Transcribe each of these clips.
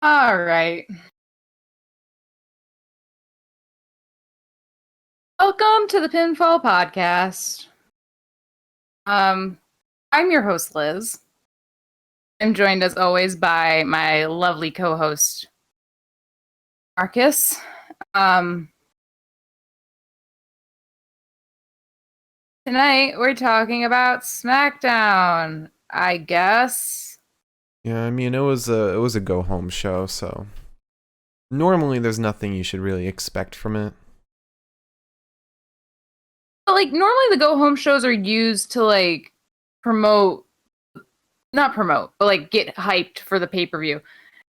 All right. Welcome to the Pinfall podcast. I'm your host, Liz. I'm joined as always by my lovely co-host, Marcus. Tonight we're talking about Smackdown, I guess. Yeah, I mean it was a go home show, so normally there's nothing you should really expect from it. But normally the go-home shows are used to promote, not promote, but get hyped for the pay-per-view.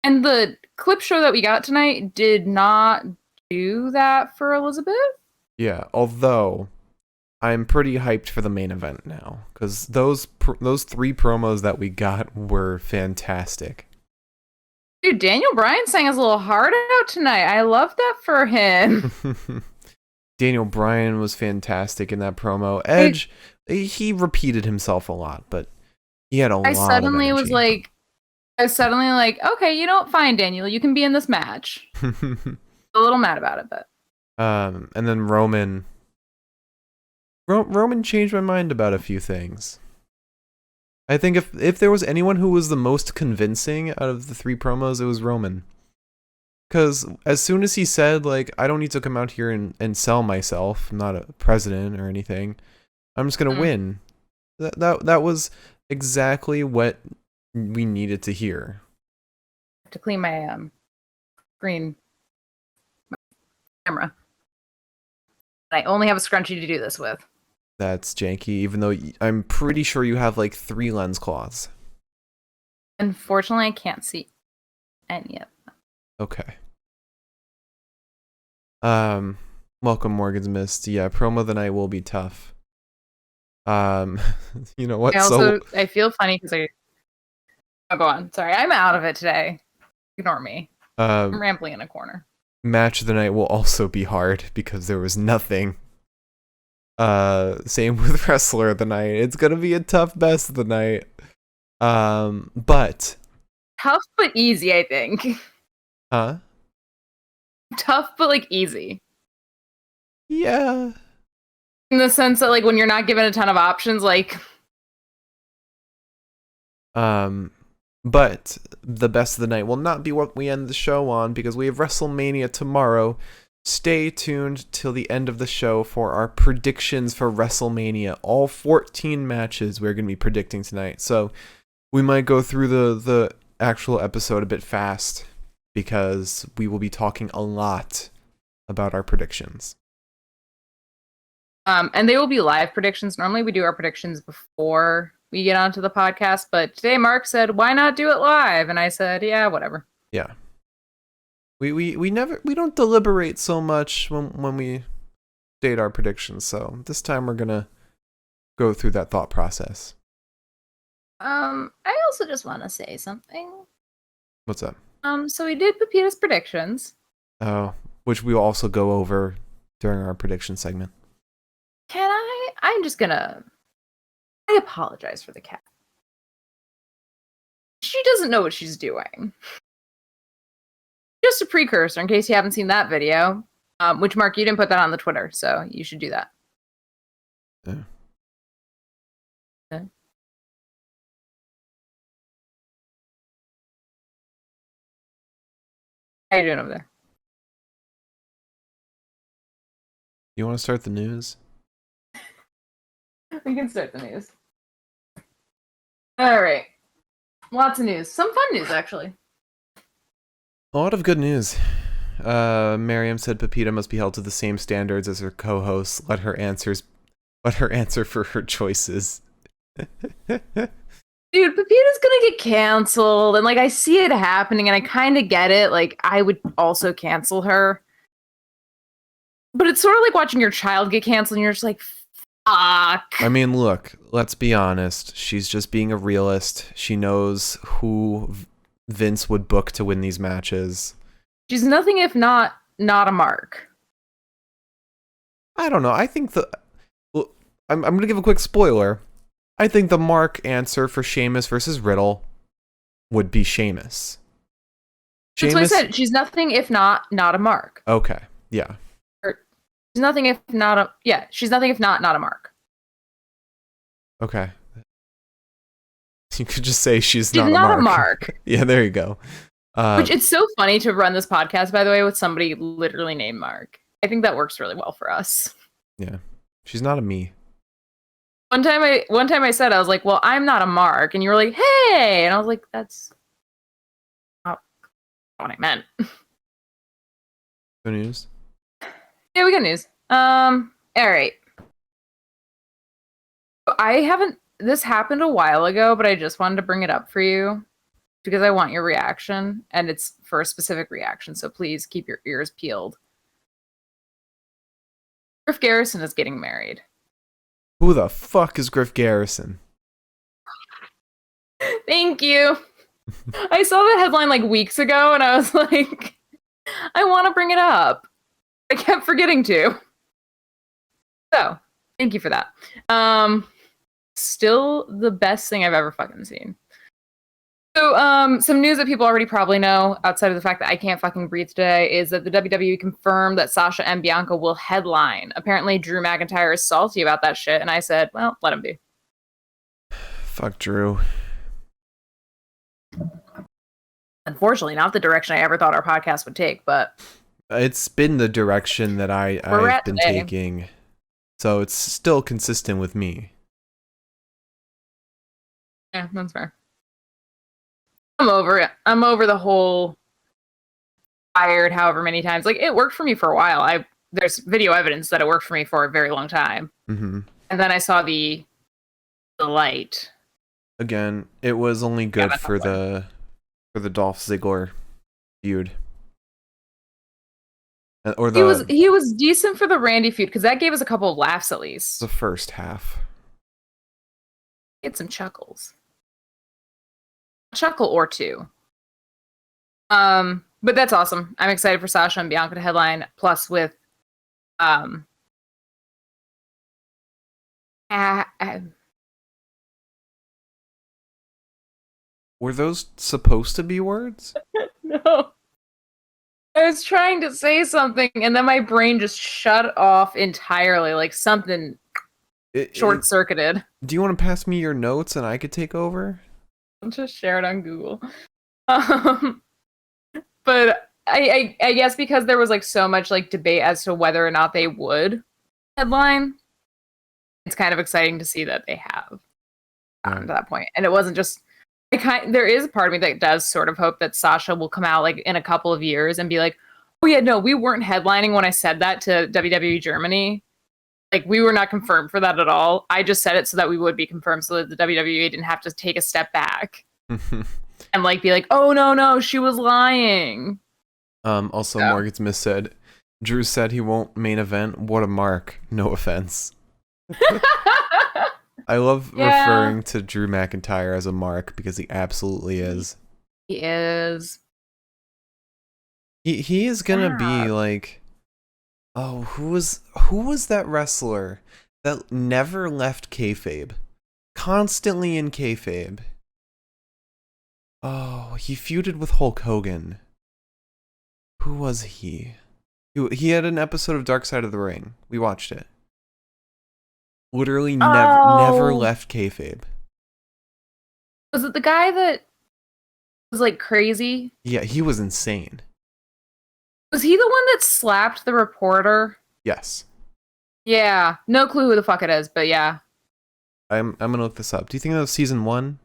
And the clip show that we got tonight did not do that for Elizabeth. Yeah, although I'm pretty hyped for the main event now cuz those three promos that we got were fantastic. Dude, Daniel Bryan sang his little heart out tonight. I love that for him. Daniel Bryan was fantastic in that promo. Edge, he repeated himself a lot, but he had a lot of energy. I was suddenly like, okay, you know what? Fine, Daniel, you can be in this match. A little mad about it, but. And then Roman changed my mind about a few things. I think if there was anyone who was the most convincing out of the three promos, it was Roman. Because as soon as he said, I don't need to come out here and sell myself, I'm not a president or anything, I'm just going to win. That was exactly what we needed to hear. To clean my screen camera. I only have a scrunchie to do this with. That's janky, even though I'm pretty sure you have 3 lens cloths. Unfortunately, I can't see any of them. Okay. Welcome, Morgan's Mist. Yeah, promo of the night will be tough. You know what? I feel funny because Oh, go on. Sorry, I'm out of it today. Ignore me. I'm rambling in a corner. Match of the night will also be hard because there was nothing. Same with Wrestler of the Night. It's gonna be a tough best of the night. But tough but easy, I think. Huh? Tough but easy. Yeah. In the sense that when you're not given a ton of options, But the best of the night will not be what we end the show on because we have WrestleMania tomorrow. Stay tuned till the end of the show for our predictions for WrestleMania. All 14 matches we're going to be predicting tonight. So we might go through the actual episode a bit fast because we will be talking a lot about our predictions. And they will be live predictions. Normally we do our predictions before we get onto the podcast, but today Mark said, why not do it live? And I said, yeah, whatever. Yeah. We don't deliberate so much when we state our predictions, so this time we're gonna go through that thought process. I also just want to say something. What's up? So we did Pepita's predictions. Oh, which we will also go over during our prediction segment. I apologize for the cat. She doesn't know what she's doing. Just a precursor in case you haven't seen that video, which Mark, you didn't put that on the Twitter, so you should do that. Yeah. Okay. How you doing over there? You want to start the news? We can start the news. All right. Lots of news. Some fun news, actually. A lot of good news. Miriam said Pepita must be held to the same standards as her co-hosts. Let her answer for her choices. Dude, Pepita's gonna get canceled, and I see it happening, and I kind of get it. I would also cancel her, but it's sort of like watching your child get canceled, and you're just like, fuck. I mean, look, let's be honest. She's just being a realist. She knows who Vince would book to win these matches. She's nothing if not a mark. I don't know. I think I'm going to give a quick spoiler. I think the mark answer for Sheamus versus Riddle would be Sheamus. That's what I Sheamus. said. She's nothing if not a mark. Okay. Yeah. Or, she's nothing if not a She's nothing if not a mark. Okay. You could just say she's She's not a mark. Yeah, there you go. Which it's so funny to run this podcast, by the way, with somebody literally named Mark. I think that works really well for us. Yeah. She's not a me. One time I said, I was like, well, I'm not a mark. And you were like, hey. And I was like, that's not what I meant. Good news. Yeah, we got news. All right. This happened a while ago, but I just wanted to bring it up for you because I want your reaction, and it's for a specific reaction, so please keep your ears peeled. Griff Garrison is getting married. Who the fuck is Griff Garrison? Thank you. I saw the headline like weeks ago, and I was like, I want to bring it up. I kept forgetting to. So, thank you for that. Still the best thing I've ever fucking seen. So, some news that people already probably know, outside of the fact that I can't fucking breathe today, is that the WWE confirmed that Sasha and Bianca will headline. Apparently, Drew McIntyre is salty about that shit, and I said, well, let him be. Fuck Drew. Unfortunately, not the direction I ever thought our podcast would take, but... It's been the direction that I've been taking. So it's still consistent with me. Yeah, that's fair. I'm over it. I'm over the whole fired however many times. Like, it worked for me for a while. There's video evidence that it worked for me for a very long time. Mm-hmm. And then I saw the light. Again, it was only good for the Dolph Ziggler feud. Or he was decent for the Randy feud because that gave us a couple of laughs at least. The first half. Get some chuckles. A chuckle or two. But that's awesome. I'm excited for Sasha and Bianca to headline. Plus with were those supposed to be words? No. I was trying to say something, and then my brain just shut off entirely, like something short-circuited. Do you want to pass me your notes and I could take over? I'll just share it on Google. But I guess because there was like so much like debate as to whether or not they would headline, it's kind of exciting to see that they have gotten to that point. And it wasn't just... there is a part of me that does sort of hope that Sasha will come out like in a couple of years and be like, oh yeah, no, we weren't headlining when I said that to WWE Germany. Like, we were not confirmed for that at all. I just said it so that we would be confirmed, so that the WWE didn't have to take a step back and like be like, oh no, she was lying. Also, Morgan Smith said, Drew said he won't main event. What a mark. No offense. I love referring to Drew McIntyre as a mark because he absolutely is. He is. He is gonna be like, oh, who was that wrestler that never left kayfabe, constantly in kayfabe? Oh, he feuded with Hulk Hogan. Who was he? He had an episode of Dark Side of the Ring. We watched it. Literally never left kayfabe. Was it the guy that was like crazy? Yeah, he was insane. Was he the one that slapped the reporter? Yes. Yeah, no clue who the fuck it is, but yeah. I'm gonna look this up. Do you think that was season 1?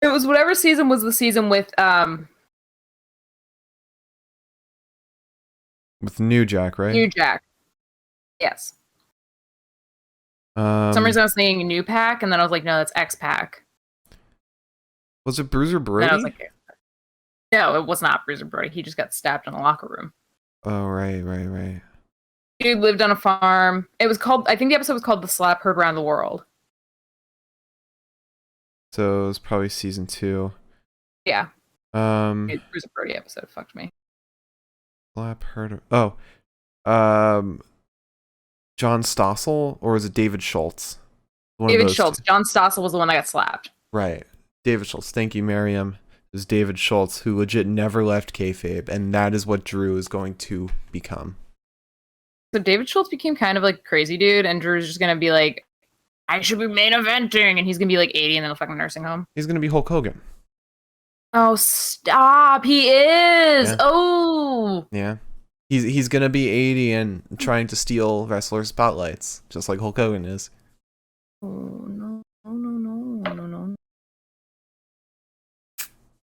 It was whatever season was the season with New Jack, right? New Jack. Yes. For some reason I was thinking New Pack, and then I was like, no, that's X Pack. Was it Bruiser Brody? And I was like, no, it was not Bruiser Brody. He just got stabbed in the locker room. Oh, right. Dude lived on a farm. It was called, I think the episode was called The Slap Heard Around the World. So it was probably season 2. Yeah. Bruiser Brody episode fucked me. Slap heard. Oh. John Stossel, or is it David Schultz? David Schultz. John Stossel was the one that got slapped. Right. David Schultz. Thank you, Miriam. It was David Schultz, who legit never left kayfabe, and that is what Drew is going to become. So David Schultz became kind of like a crazy dude, and Drew's just gonna be like, I should be main eventing, and he's gonna be like 80 and then a fucking nursing home. He's gonna be Hulk Hogan. Oh, stop! He is. Yeah. Oh, Yeah. He's gonna be 80 and trying to steal wrestler spotlights, just like Hulk Hogan is. Oh no, no, no, no, no.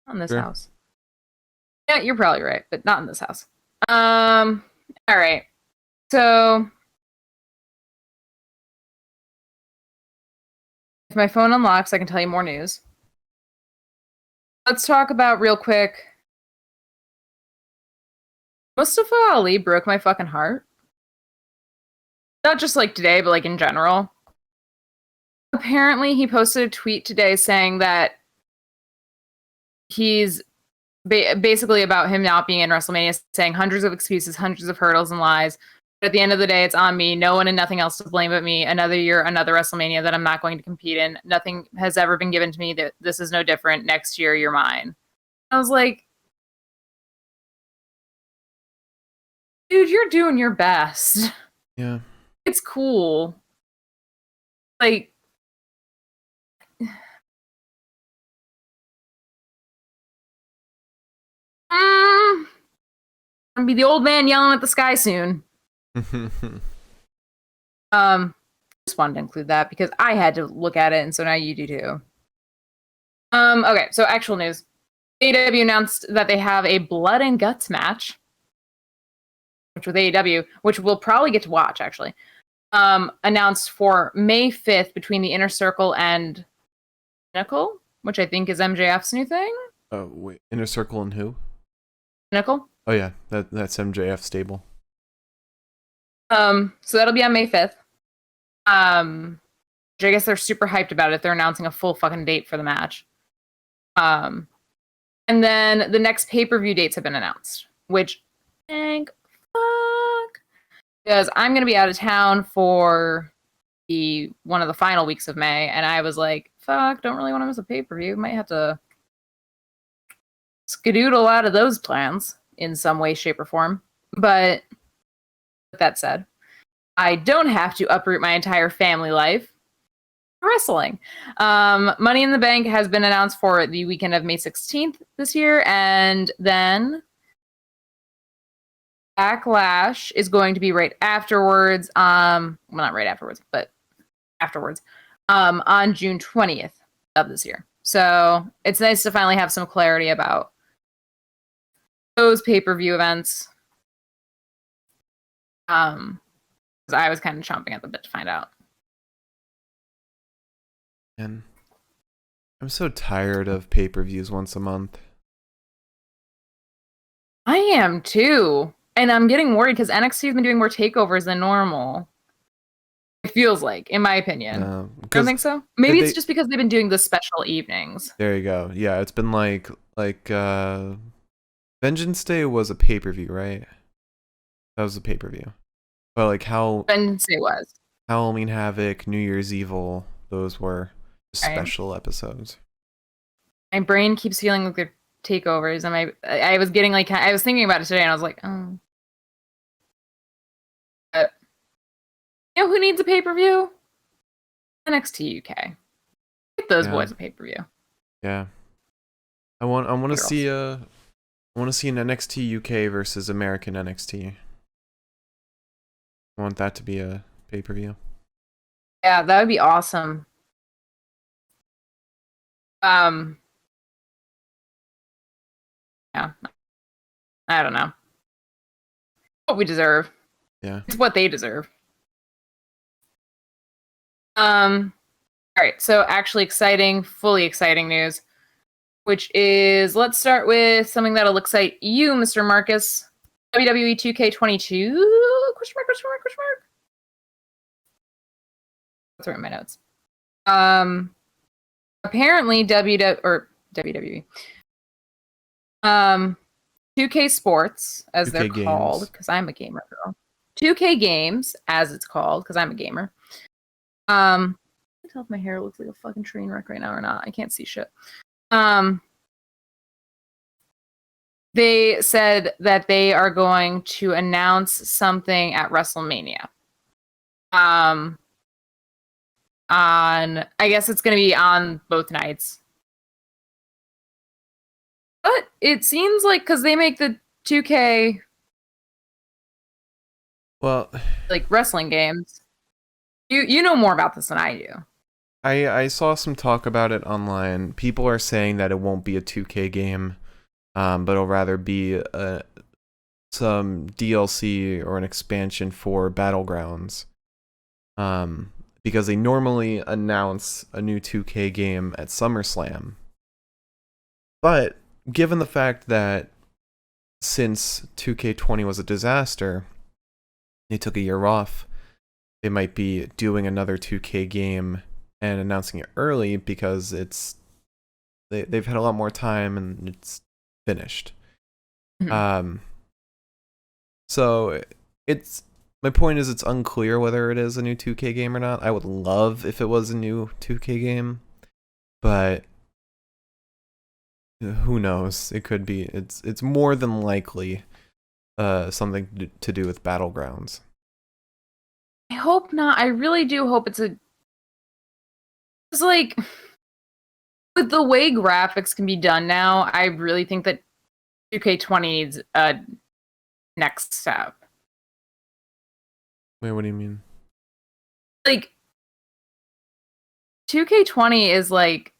Not in this house. Yeah, you're probably right, but not in this house. All right. So if my phone unlocks, I can tell you more news. Let's talk about real quick. Mustafa Ali broke my fucking heart. Not just like today, but like in general. Apparently, he posted a tweet today saying that he's basically about him not being in WrestleMania, saying hundreds of excuses, hundreds of hurdles and lies. But at the end of the day, it's on me. No one and nothing else to blame but me. Another year, another WrestleMania that I'm not going to compete in. Nothing has ever been given to me. That this is no different. Next year, you're mine. I was like, dude, you're doing your best. Yeah. It's cool. Like, I'm gonna be the old man yelling at the sky soon. Just wanted to include that because I had to look at it, and so now you do too. Okay, so actual news. AEW announced that they have a blood and guts match, which with AEW, which we'll probably get to watch actually. Announced for May 5th between the Inner Circle and Pinnacle, which I think is MJF's new thing. Oh wait, Inner Circle and who? Pinnacle. Oh yeah, that's MJF stable. So that'll be on May 5th. Which I guess they're super hyped about it. They're announcing a full fucking date for the match. And then the next pay-per-view dates have been announced, which thank fuck, because I'm gonna be out of town for one of the final weeks of May, and I was like, fuck, don't really want to miss a pay-per-view. Might have to skedoodle out of those plans in some way, shape, or form. But with that said, I don't have to uproot my entire family life for wrestling. Money in the Bank has been announced for the weekend of May 16th this year, and then Backlash is going to be right afterwards. Well, not right afterwards, but afterwards. On June 20th of this year. So it's nice to finally have some clarity about those pay-per-view events. Because I was kind of chomping at the bit to find out. And I'm so tired of pay-per-views once a month. I am too. And I'm getting worried because NXT has been doing more takeovers than normal. It feels like, in my opinion. Don't think so? Maybe it's just because they've been doing the special evenings. There you go. Yeah, it's been like Vengeance Day was a pay-per-view, right? That was a pay-per-view. But like how Vengeance Day was. Halloween Havoc, New Year's Evil, those were special episodes. My brain keeps feeling like they're takeovers, and I was getting like, I was thinking about it today, and I was like, oh. But you know who needs a pay-per-view? NXT UK. Get those boys a pay-per-view. Yeah. I want to see an NXT UK versus American NXT. I want that to be a pay-per-view. Yeah, that would be awesome. Yeah. I don't know. What we deserve. Yeah. It's what they deserve. All right, so actually fully exciting news, which is, let's start with something that'll excite you, Mr. Marcus. WWE 2K22? Question mark. That's right in my notes. Apparently WWE. 2K Sports, as 2K they're games. Called, because I'm a gamer girl. 2K Games, as it's called, because I'm a gamer. I tell if my hair looks like a fucking train wreck right now or not. I can't see shit. They said that they are going to announce something at WrestleMania. On I guess it's going to be on both nights. But it seems like because they make the 2K like wrestling games. You know more about this than I do. I saw some talk about it online. People are saying that it won't be a 2K game, but it'll rather be some DLC or an expansion for Battlegrounds. Because they normally announce a new 2K game at SummerSlam. But given the fact that since 2K20 was a disaster, they took a year off, they might be doing another 2K game and announcing it early because they've had a lot more time and it's finished. Mm-hmm. So my point is it's unclear whether it is a new 2K game or not. I would love if it was a new 2K game, but who knows? It could be. It's more than likely something to do with Battlegrounds. I hope not. I really do hope it's like with the way graphics can be done now, I really think that 2K20 needs a next step. Wait, what do you mean? Like 2K20 is like,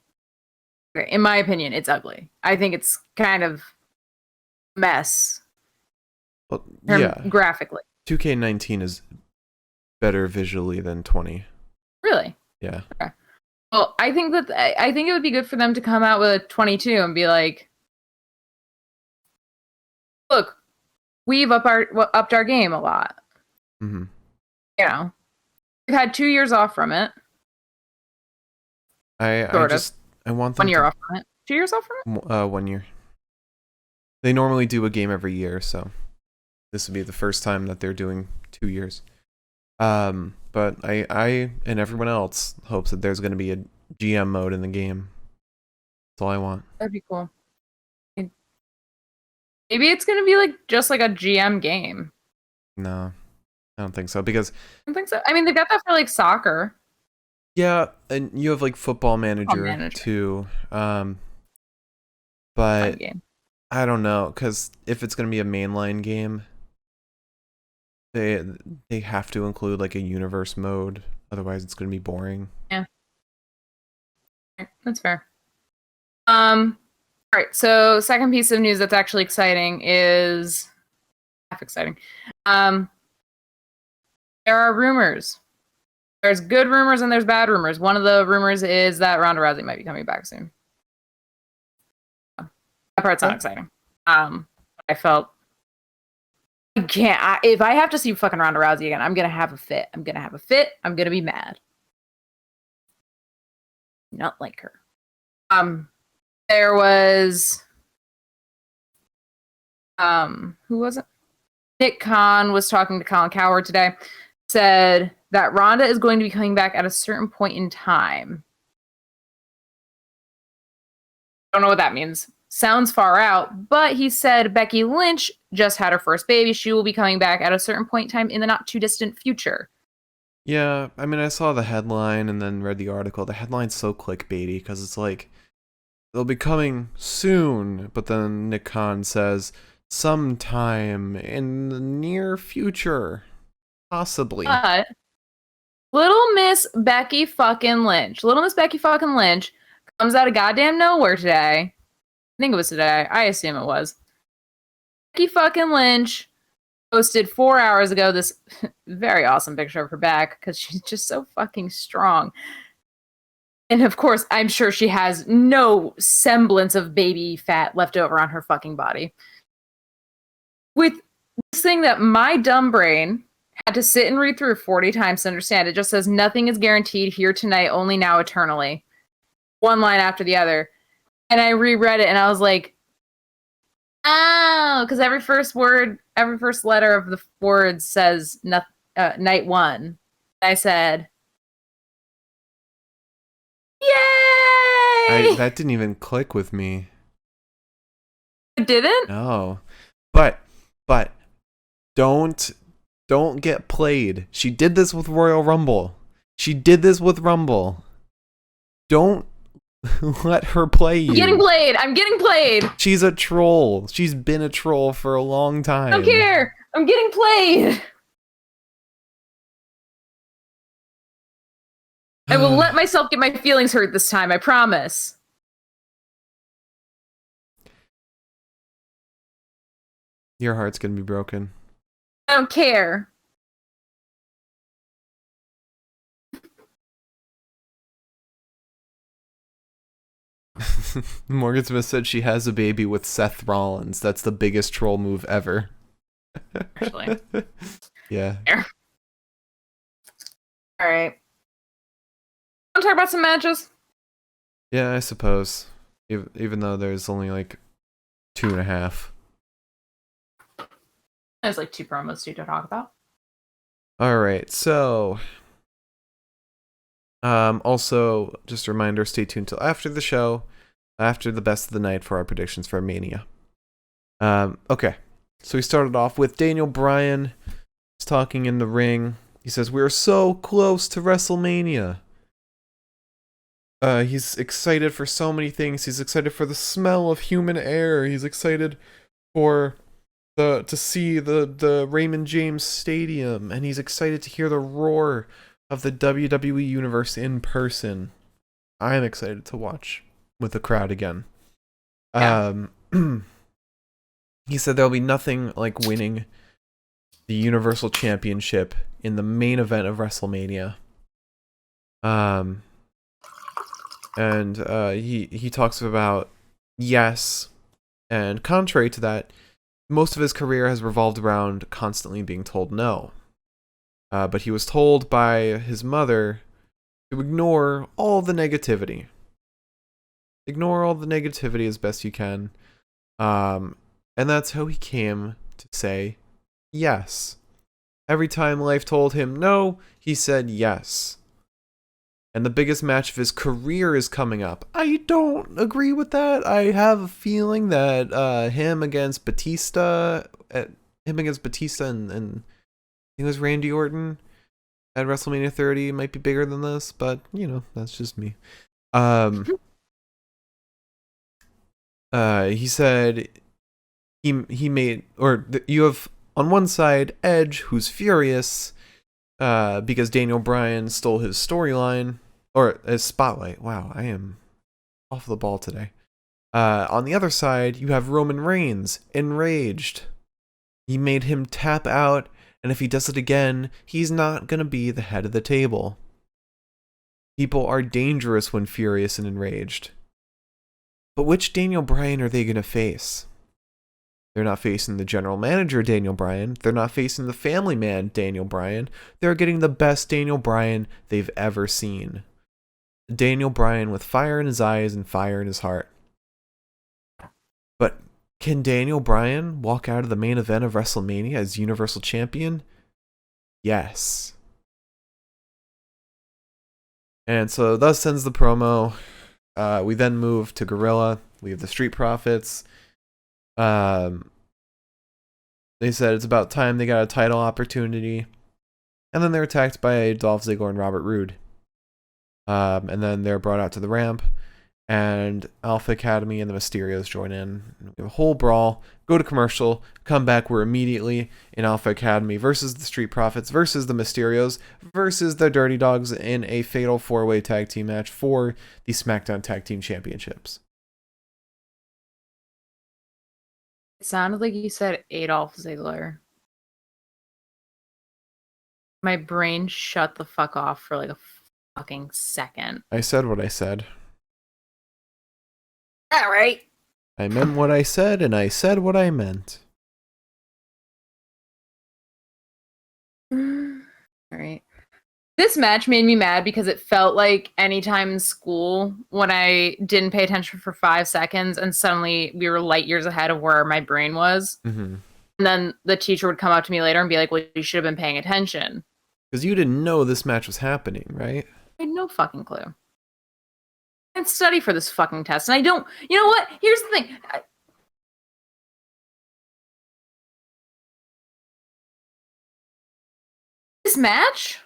in my opinion, it's ugly. I think it's kind of a mess. Well, yeah. Graphically. 2K19 is better visually than 20. Really? Yeah. Okay. Well, I think it would be good for them to come out with a 22 and be like, look, we've upped our game a lot. Mm-hmm. You know, we've had 2 years off from it. I want them 1 year off from it. 2 years off from it? 1 year. They normally do a game every year, so this would be the first time that they're doing 2 years. But I and everyone else hopes that there's going to be a GM mode in the game. That's all I want. That'd be cool. Maybe it's going to be like just like a GM game. No, I don't think so because I don't think so. I mean, they've got that for like soccer. Yeah, and you have like Football Manager too. But I don't know because if it's going to be a mainline game, they have to include like a universe mode. Otherwise, it's going to be boring. Yeah, that's fair. All right. So, second piece of news that's actually exciting is half exciting. There are rumors. There's good rumors and there's bad rumors. One of the rumors is that Ronda Rousey might be coming back soon. That part's not exciting. I felt I can't. If I have to see fucking Ronda Rousey again, I'm gonna have a fit. I'm gonna be mad. Not like her. There was who was it? Nick Khan was talking to Colin Cowherd today. Said that Ronda is going to be coming back at a certain point in time. Don't know what that means. Sounds far out, but he said Becky Lynch just had her first baby. She will be coming back at a certain point in time in the not too distant future. Yeah, I mean, I saw the headline and then read the article. The headline's so clickbaity because it's like, they'll be coming soon, but then Nick Khan says, sometime in the near future. Possibly. But Little Miss Becky fucking Lynch comes out of goddamn nowhere today. I think it was today. I assume it was. Becky fucking Lynch posted 4 hours ago this very awesome picture of her back because she's just so fucking strong. And of course, I'm sure she has no semblance of baby fat left over on her fucking body. With this thing that my dumb brain had to sit and read through 40 times to understand. It just says, nothing is guaranteed here tonight, only now eternally. One line after the other. And I reread it and I was like, oh, because every first letter of the word says night one. I said, Yay! That didn't even click with me. It didn't? No. But don't get played. She did this with Royal Rumble. She did this with Rumble. Don't let her play you. I'm getting played. She's a troll. She's been a troll for a long time. I don't care. I'm getting played. I will let myself get my feelings hurt this time, I promise. Your heart's gonna be broken. I don't care. Morgan Smith said she has a baby with Seth Rollins. That's the biggest troll move ever. Actually. Yeah. Alright. Want to talk about some matches? Yeah, I suppose. Even though there's only like 2.5. There's like 2 promos to talk about. Alright, so also just a reminder, stay tuned till after the show, after the best of the night for our predictions for Mania. Okay. So we started off with Daniel Bryan. He's talking in the ring. He says, "We're so close to WrestleMania." He's excited for so many things. He's excited for the smell of human air. He's excited for to see the Raymond James Stadium, and he's excited to hear the roar of the WWE Universe in person. I'm excited to watch with the crowd again. Yeah. He said there'll be nothing like winning the Universal Championship in the main event of WrestleMania. And he talks about yes, and contrary to that, most of his career has revolved around constantly being told no. But he was told by his mother to ignore all the negativity. Ignore all the negativity as best you can. And that's how he came to say yes. Every time life told him no, he said yes. And the biggest match of his career is coming up. I don't agree with that. I have a feeling that him against Batista and I think it was Randy Orton at WrestleMania 30 might be bigger than this, but you know, that's just me. He said he made, or you have on one side Edge, who's furious because Daniel Bryan stole his storyline or his spotlight. Wow, I am off the ball today. On the other side, you have Roman Reigns, enraged. He made him tap out, and if he does it again, he's not gonna be the head of the table. People are dangerous when furious and enraged. But which Daniel Bryan are they gonna face? They're not facing the general manager, Daniel Bryan. They're not facing the family man, Daniel Bryan. They're getting the best Daniel Bryan they've ever seen. Daniel Bryan with fire in his eyes and fire in his heart. But can Daniel Bryan walk out of the main event of WrestleMania as Universal Champion? Yes. And so thus ends the promo. We then move to Gorilla. We have the Street Profits. They said it's about time they got a title opportunity. And then they're attacked by Dolph Ziggler and Robert Roode. And then they're brought out to the ramp. And Alpha Academy and the Mysterios join in. We have a whole brawl. Go to commercial. Come back. We're immediately in Alpha Academy versus the Street Profits versus the Mysterios versus the Dirty Dawgs in a fatal 4-way tag team match for the Smackdown Tag Team Championships. It sounded like you said Adolf Ziggler. My brain shut the fuck off for like a fucking second. I said what I said. All right. I meant what I said, and I said what I meant. All right. This match made me mad because it felt like anytime in school when I didn't pay attention for 5 seconds and suddenly we were light years ahead of where my brain was. Mm-hmm. And then the teacher would come up to me later and be like, well, you should have been paying attention. Because you didn't know this match was happening, right? I had no fucking clue. And study for this fucking test. And I don't, you know what? Here's the thing. This match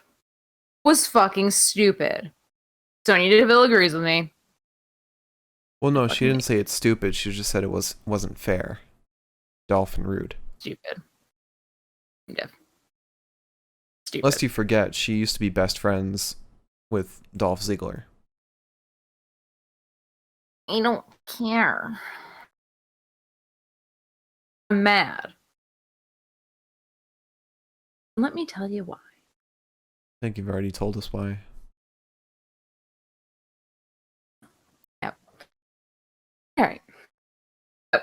was fucking stupid. Sonya Deville agrees with me. Well, no, she didn't say it's stupid. She just said it wasn't fair. Dolph and rude. Stupid. Yeah. Stupid. Lest you forget, she used to be best friends with Dolph Ziggler. I don't care. I'm mad. Let me tell you why. I think you've already told us why. Yep. Alright. To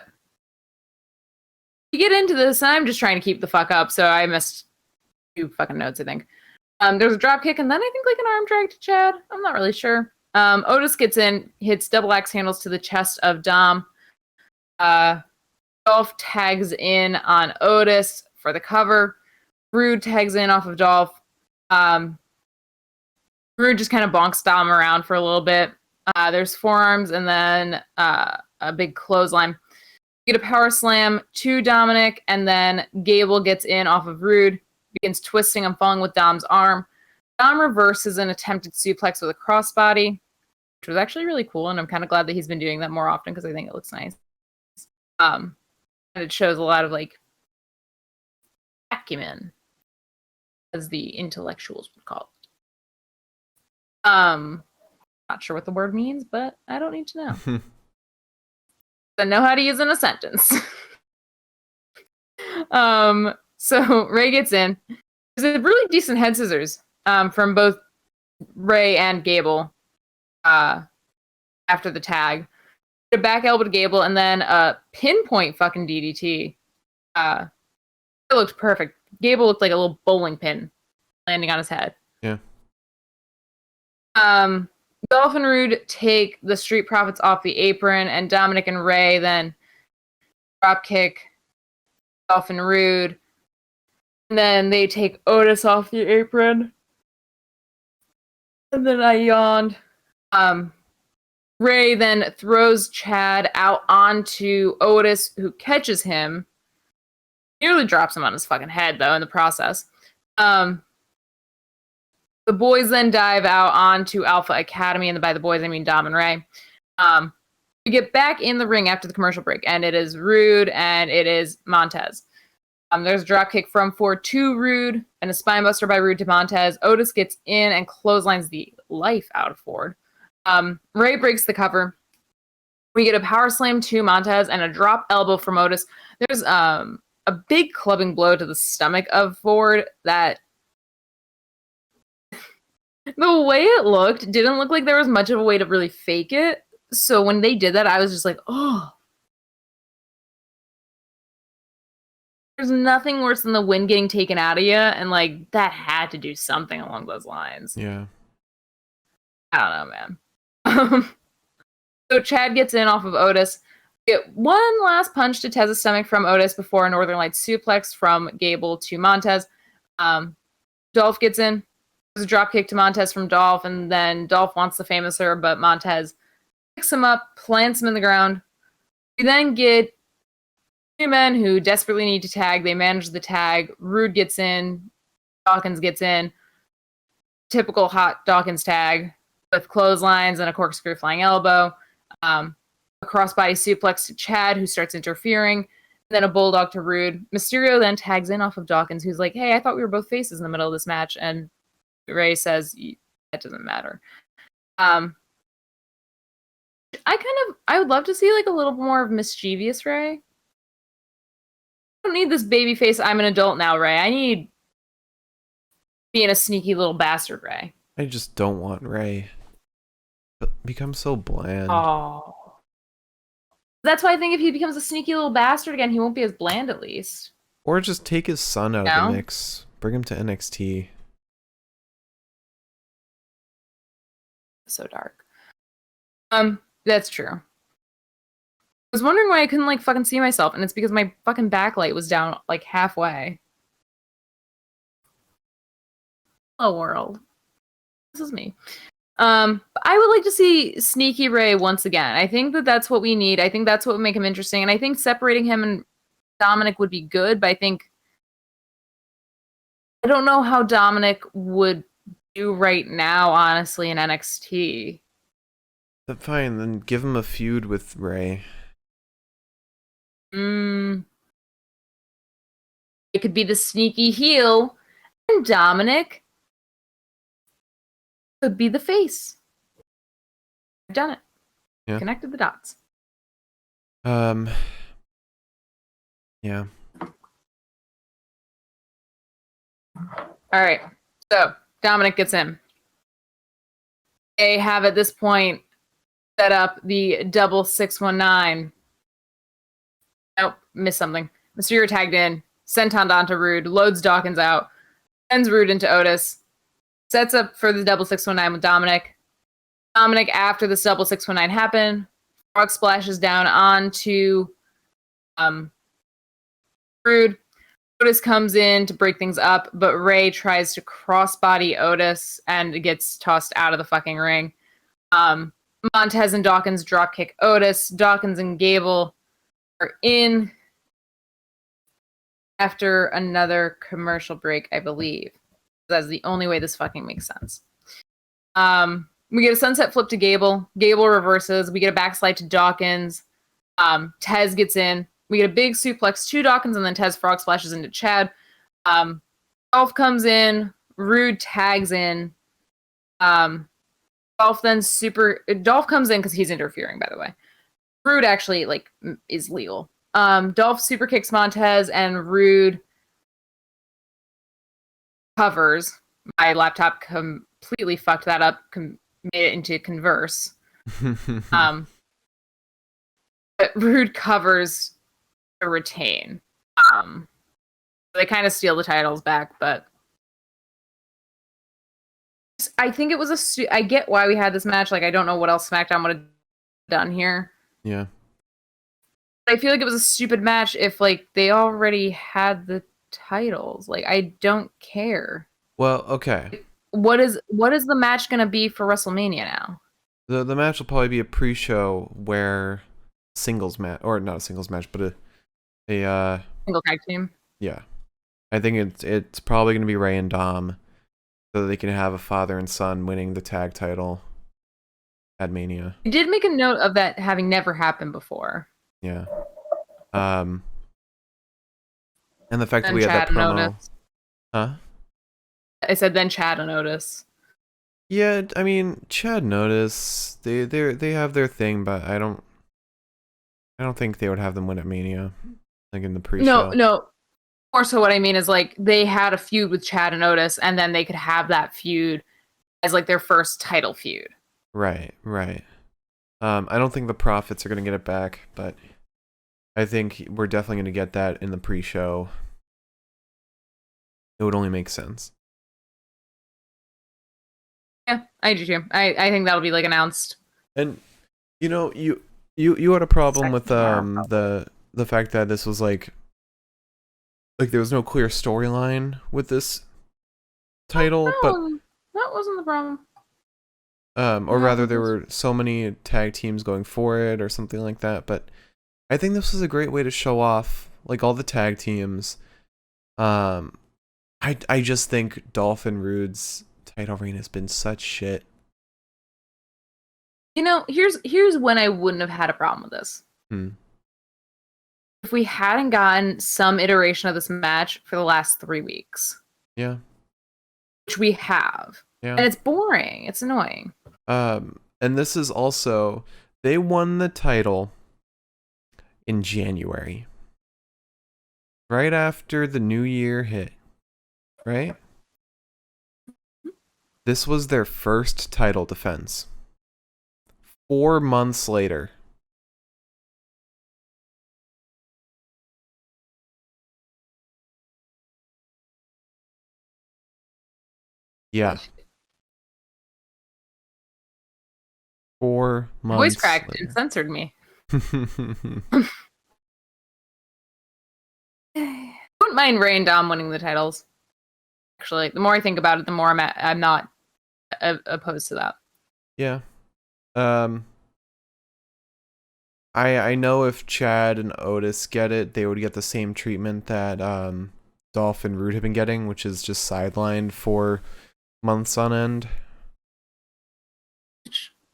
get into this, I'm just trying to keep the fuck up, so I missed 2 fucking notes, I think. There's a drop kick, and then I think like an arm drag to Chad. I'm not really sure. Otis gets in, hits double axe handles to the chest of Dom. Dolph tags in on Otis for the cover. Rude tags in off of Dolph. Rude just kind of bonks Dom around for a little bit. There's forearms and then a big clothesline. You get a power slam to Dominic, and then Gable gets in off of Rude, begins twisting and falling with Dom's arm. Dom reverses an attempted suplex with a crossbody, which was actually really cool, and I'm kind of glad that he's been doing that more often because I think it looks nice. And it shows a lot of like acumen, as the intellectuals would call it. Not sure what the word means, but I don't need to know. I know how to use it in a sentence. So Ray gets in. There's a really decent head scissors from both Ray and Gable after the tag. A back elbow to Gable, and then a pinpoint fucking DDT. It looked perfect. Gable looked like a little bowling pin landing on his head. Yeah. Dolph and Rude take the Street Profits off the apron, and Dominic and Ray then drop kick Dolph and Rude. And then they take Otis off the apron. And then I yawned. Ray then throws Chad out onto Otis, who catches him. Nearly drops him on his fucking head, though, in the process. The boys then dive out onto Alpha Academy, and by the boys, I mean Dom and Ray. We get back in the ring after the commercial break, and it is Rude and it is Montez. There's a dropkick from Ford to Rude, and a spinebuster by Rude to Montez. Otis gets in and clotheslines the life out of Ford. Ray breaks the cover. We get a power slam to Montez and a drop elbow from Otis. There's a big clubbing blow to the stomach of Ford that the way it looked didn't look like there was much of a way to really fake it. So when they did that, I was just like, oh. There's nothing worse than the wind getting taken out of you, and like that had to do something along those lines. Yeah. I don't know, man. So Chad gets in off of Otis. We get one last punch to Tez's stomach from Otis before a Northern Lights suplex from Gable to Montez. Dolph gets in. There's a drop kick to Montez from Dolph, and then Dolph wants the famouser, but Montez picks him up, plants him in the ground. We then get 2 men who desperately need to tag. They manage the tag. Rude gets in. Dawkins gets in. Typical hot Dawkins tag with clotheslines and a corkscrew flying elbow. A crossbody suplex to Chad, who starts interfering. And then a bulldog to Rude. Mysterio then tags in off of Dawkins, who's like, hey, I thought we were both faces in the middle of this match. And Ray says, that doesn't matter. I would love to see like a little more of mischievous Ray. I don't need this baby face, I'm an adult now, Ray. I need being a sneaky little bastard, Ray. I just don't want Ray. But become so bland. Oh. That's why I think if he becomes a sneaky little bastard again, he won't be as bland at least. Or just take his son out of the mix. Bring him to NXT. So dark. That's true. I was wondering why I couldn't like fucking see myself, and it's because my fucking backlight was down like halfway. Hello world. This is me. I would like to see Sneaky Ray once again. I think that that's what we need. I think that's what would make him interesting. And I think separating him and Dominic would be good, but I don't know how Dominic would do right now, honestly, in NXT. But fine, then give him a feud with Ray. It could be the sneaky heel, and Dominic could be the face. I've done it. Yeah. Connected the dots. Yeah. All right. So Dominic gets in. They have at this point set up the double 619. Nope, missed something. Mysterio tagged in, sent Tondon to Rude, loads Dawkins out, sends Rude into Otis, sets up for the double 619 with Dominic. Dominic, after this double 619 happened, Frog splashes down onto Rude. Otis comes in to break things up, but Ray tries to crossbody Otis and gets tossed out of the fucking ring. Montez and Dawkins dropkick Otis. Dawkins and Gable are in after another commercial break, I believe. That's the only way this fucking makes sense. We get a sunset flip to Gable. Gable reverses. We get a backslide to Dawkins. Tez gets in. We get a big suplex to Dawkins, and then Tez frog splashes into Chad. Dolph comes in. Rude tags in. Dolph comes in because he's interfering, by the way. Rude actually is legal. Dolph super kicks Montez, and Rude covers. My laptop completely fucked that up. Made it into Converse. But Rude covers to retain. They kind of steal the titles back, but I think it was I get why we had this match. I don't know what else SmackDown would have done here. Yeah. I feel like it was a stupid match if they already had the titles. I don't care. Well, okay. What is the match gonna be for WrestleMania now? The match will probably be a pre-show where singles match, or not a singles match, but a Single tag team. Yeah, I think it's probably gonna be Ray and Dom, so that they can have a father and son winning the tag title at Mania. I did make a note of that having never happened before. Yeah. And the fact that we had that promo. Huh? I said then Chad and Otis. Yeah, I mean Chad and Otis, they have their thing, but I don't think they would have them win at Mania, in the pre-show. No. More so, what I mean is they had a feud with Chad and Otis, and then they could have that feud as their first title feud. Right. I don't think the Profits are gonna get it back, but I think we're definitely gonna get that in the pre-show. It would only make sense. Yeah, I do too. I think that'll be announced. And you had a problem with the fact that this was there was no clear storyline with this title, but that wasn't the problem. Or rather, there were so many tag teams going for it, or something like that. But I think this was a great way to show off all the tag teams. I just think Dolph and Rude's title reign has been such shit. Here's when I wouldn't have had a problem with this. If we hadn't gotten some iteration of this match for the last 3 weeks. Yeah. Which we have. Yeah. And it's boring. It's annoying. And this is also, they won the title in January. Right after the new year hit. Right? This was their first title defense. 4 months later. Yeah. 4 months. Voice cracked later. And censored me. I wouldn't mind Ray and Dom winning the titles. Actually, the more I think about it, the more I'm not opposed to that. Yeah. I know if Chad and Otis get it, they would get the same treatment that Dolph and Root have been getting, which is just sidelined for months on end.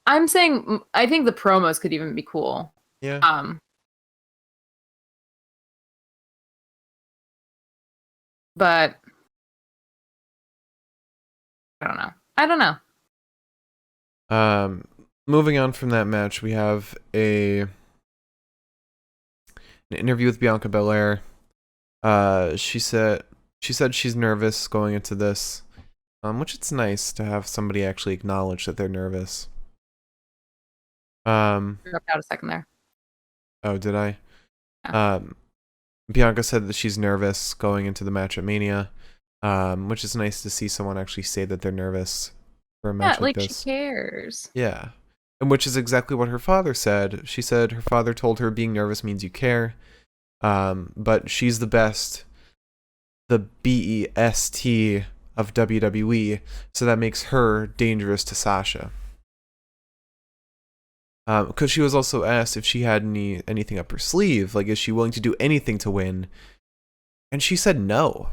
I'm saying I think the promos could even be cool. Yeah. But I don't know. I don't know. Moving on from that match, we have an interview with Bianca Belair. She said she's nervous going into this, which it's nice to have somebody actually acknowledge that they're nervous. Dropped out a second there. Oh, did I? Yeah. Bianca said that she's nervous going into the match at Mania, which is nice to see someone actually say that they're nervous for a match like this. She cares. Yeah. And which is exactly what her father said. She said her father told her being nervous means you care. But she's the best, the BEST of WWE, so that makes her dangerous to Sasha. Because she was also asked if she had anything up her sleeve, like is she willing to do anything to win? And she said no.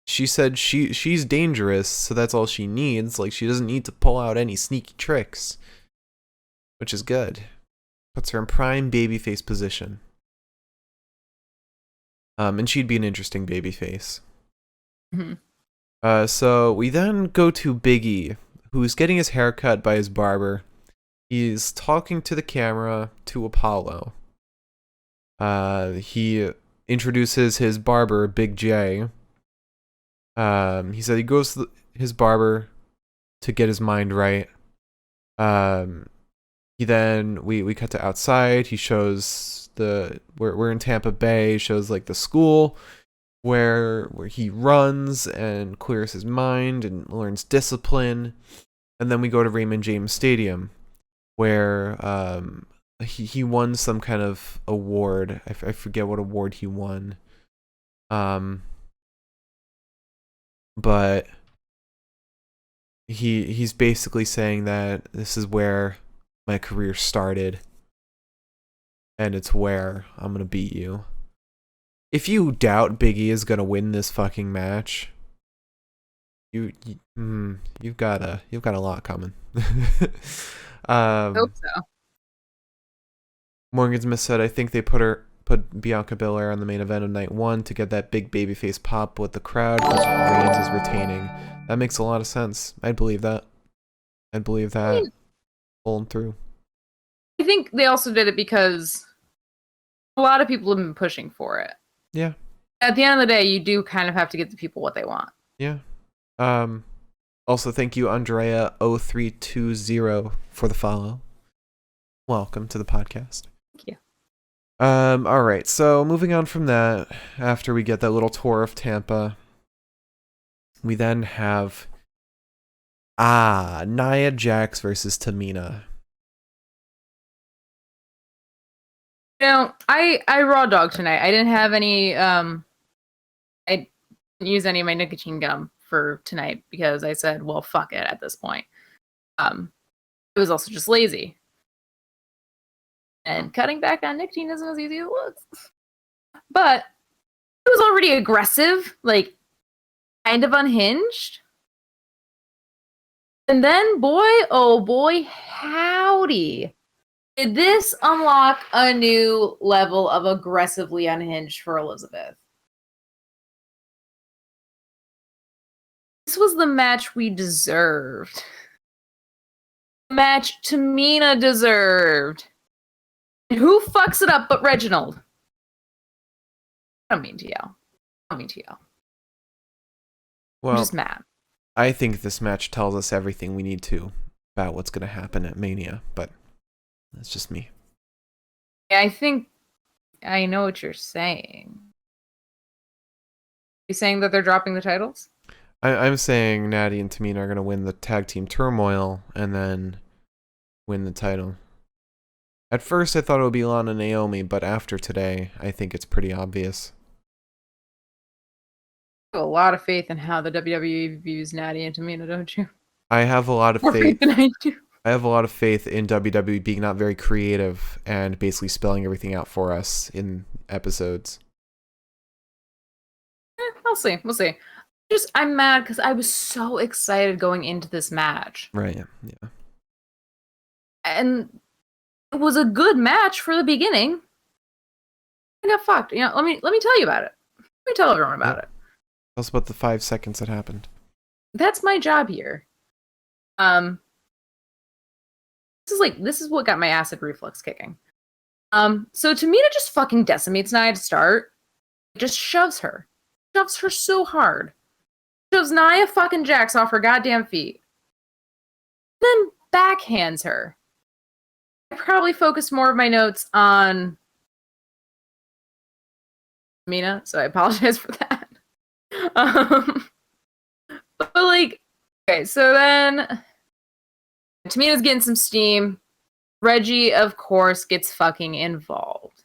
She said she's dangerous, so that's all she needs. Like she doesn't need to pull out any sneaky tricks, which is good. Puts her in prime babyface position. And she'd be an interesting babyface. Mm-hmm. So we then go to Big E, who's getting his hair cut by his barber. He's talking to the camera to Apollo. He introduces his barber, Big J. He said he goes to his barber to get his mind right. He then we cut to outside. He shows we're in Tampa Bay. Shows like the school where he runs and clears his mind and learns discipline. And then we go to Raymond James Stadium, where he won some kind of award. I forget what award he won. But he's basically saying that this is where my career started, and it's where I'm gonna beat you. If you doubt Big E is gonna win this fucking match, you've got a lot coming. Hope so. Morgan Smith said, I think they put Bianca Belair on the main event of night 1 to get that big babyface pop with the crowd because Reigns is retaining. That makes a lot of sense. I'd believe that. Pulling through. I think they also did it because a lot of people have been pushing for it. Yeah. At the end of the day, you do kind of have to get the people what they want. Yeah. Also, thank you, Andrea0320, for the follow. Welcome to the podcast. Thank you. All right. So moving on from that, after we get that little tour of Tampa, we then have Nia Jax versus Tamina. You know, I raw dog tonight. I didn't have any I didn't use any of my nicotine gum for tonight because I said, well, fuck it at this point. It was also just lazy. And cutting back on nicotine isn't as easy as it looks. But it was already aggressive, like kind of unhinged. And then, boy, oh boy, howdy. Did this unlock a new level of aggressively unhinged for Elizabeth? This was the match we deserved. The match Tamina deserved. And who fucks it up but Reginald? I don't mean to yell. Well, I'm just mad. I think this match tells us everything we need to about what's going to happen at Mania, but that's just me. Yeah, I think I know what you're saying. You saying that they're dropping the titles? I'm saying Natty and Tamina are going to win the tag team Turmoil and then win the title. At first, I thought it would be Lana and Naomi, but after today, I think it's pretty obvious. You have a lot of faith in how the WWE views Natty and Tamina, don't you? I have a lot of More faith. than I do. I have a lot of faith in WWE being not very creative and basically spelling everything out for us in episodes. We'll see. We'll see. I'm mad because I was so excited going into this match. Right, yeah. And it was a good match for the beginning. I got fucked. Let me tell you about it. Let me tell everyone about it. Tell us about the 5 seconds that happened. That's my job here. This is what got my acid reflux kicking. So Tamina just fucking decimates Nia to start. Just shoves her so hard. Shoves Nia fucking Jax off her goddamn feet. Then backhands her. I probably focused more of my notes on Tamina, so I apologize for that. But okay, so then Tamina's getting some steam. Reggie, of course, gets fucking involved.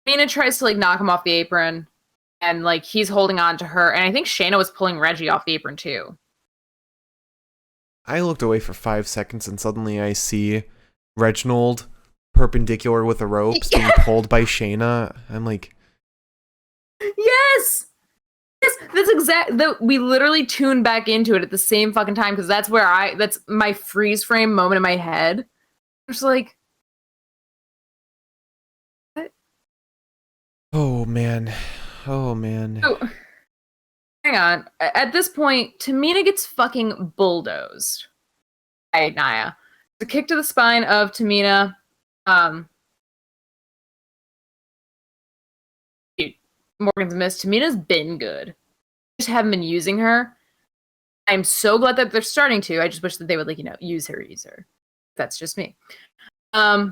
Tamina tries to knock him off the apron, and he's holding on to her, and I think Shayna was pulling Reggie off the apron too. I looked away for 5 seconds and suddenly I see Reginald perpendicular with the ropes being pulled by Shayna. I'm like, yes, that's we literally tuned back into it at the same fucking time because that's my freeze frame moment in my head. I'm just like, what? oh man. Oh, hang on. At this point, Tamina gets fucking bulldozed by Nia. The kick to the spine of Tamina. Dude, Morgan's missed. Tamina's been good. Just haven't been using her. I'm so glad that they're starting to. I just wish that they would use her. That's just me. Anywho.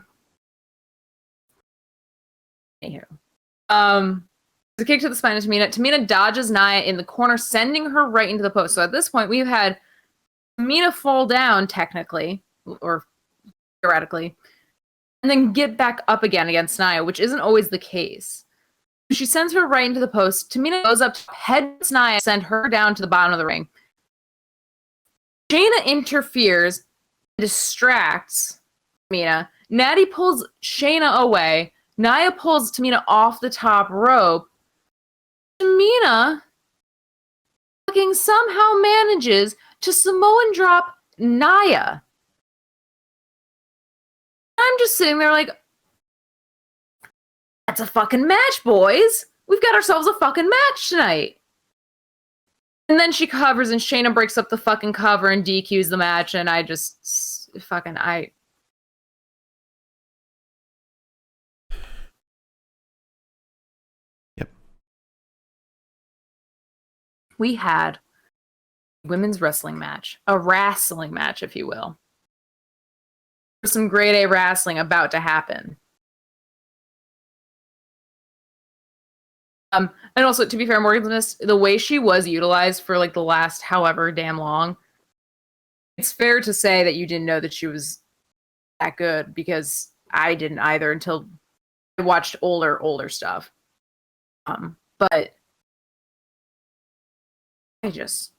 The kick to the spine of Tamina. Tamina dodges Nia in the corner, sending her right into the post. So at this point, we've had Tamina fall down, technically, or theoretically, and then get back up again against Nia, which isn't always the case. She sends her right into the post. Tamina goes up, heads Nia, send her down to the bottom of the ring. Shayna interferes, distracts Tamina. Natty pulls Shayna away. Nia pulls Tamina off the top rope. Tamina fucking somehow manages to Samoan drop Nia. I'm just sitting there like, that's a fucking match, boys. We've got ourselves a fucking match tonight. And then she covers and Shayna breaks up the fucking cover and DQs the match, and I just Yep. We had a women's wrestling match. A wrestling match, if you will. There's some grade A wrestling about to happen. And also, to be fair, Morgan's missed the way she was utilized for the last however damn long. It's fair to say that you didn't know that she was that good, because I didn't either until I watched older stuff. But I guess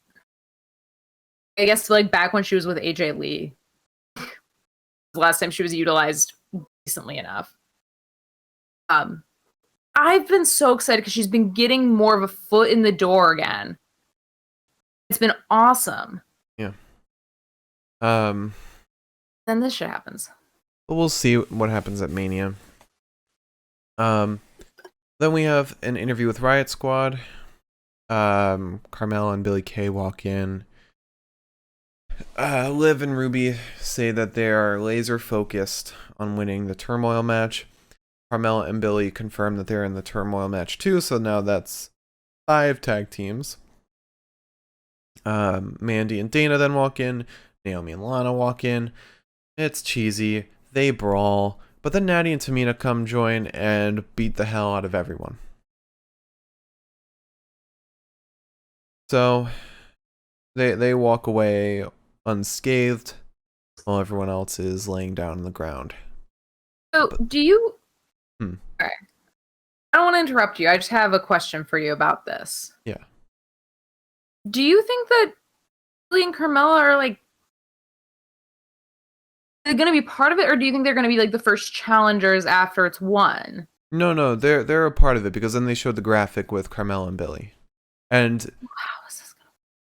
back when she was with AJ Lee, the last time she was utilized decently enough. I've been so excited because she's been getting more of a foot in the door again. It's been awesome. Yeah. Then this shit happens. But we'll see what happens at Mania. Then we have an interview with Riot Squad. Carmella and Billie Kay walk in. Liv and Ruby say that they are laser focused on winning the Turmoil match. Carmella and Billie confirm that they're in the Turmoil match too, so now that's 5 tag teams. Mandy and Dana then walk in. Naomi and Lana walk in. It's cheesy. They brawl. But then Natty and Tamina come join and beat the hell out of everyone. So they walk away unscathed while everyone else is laying down on the ground. So do you... Okay. I don't want to interrupt you. I just have a question for you about this. Yeah. Do you think that Billie and Carmella are Are they going to be part of it, or do you think they're going to be like the first challengers after it's won? No, they're a part of it because then they showed the graphic with Carmella and Billy, and How is this going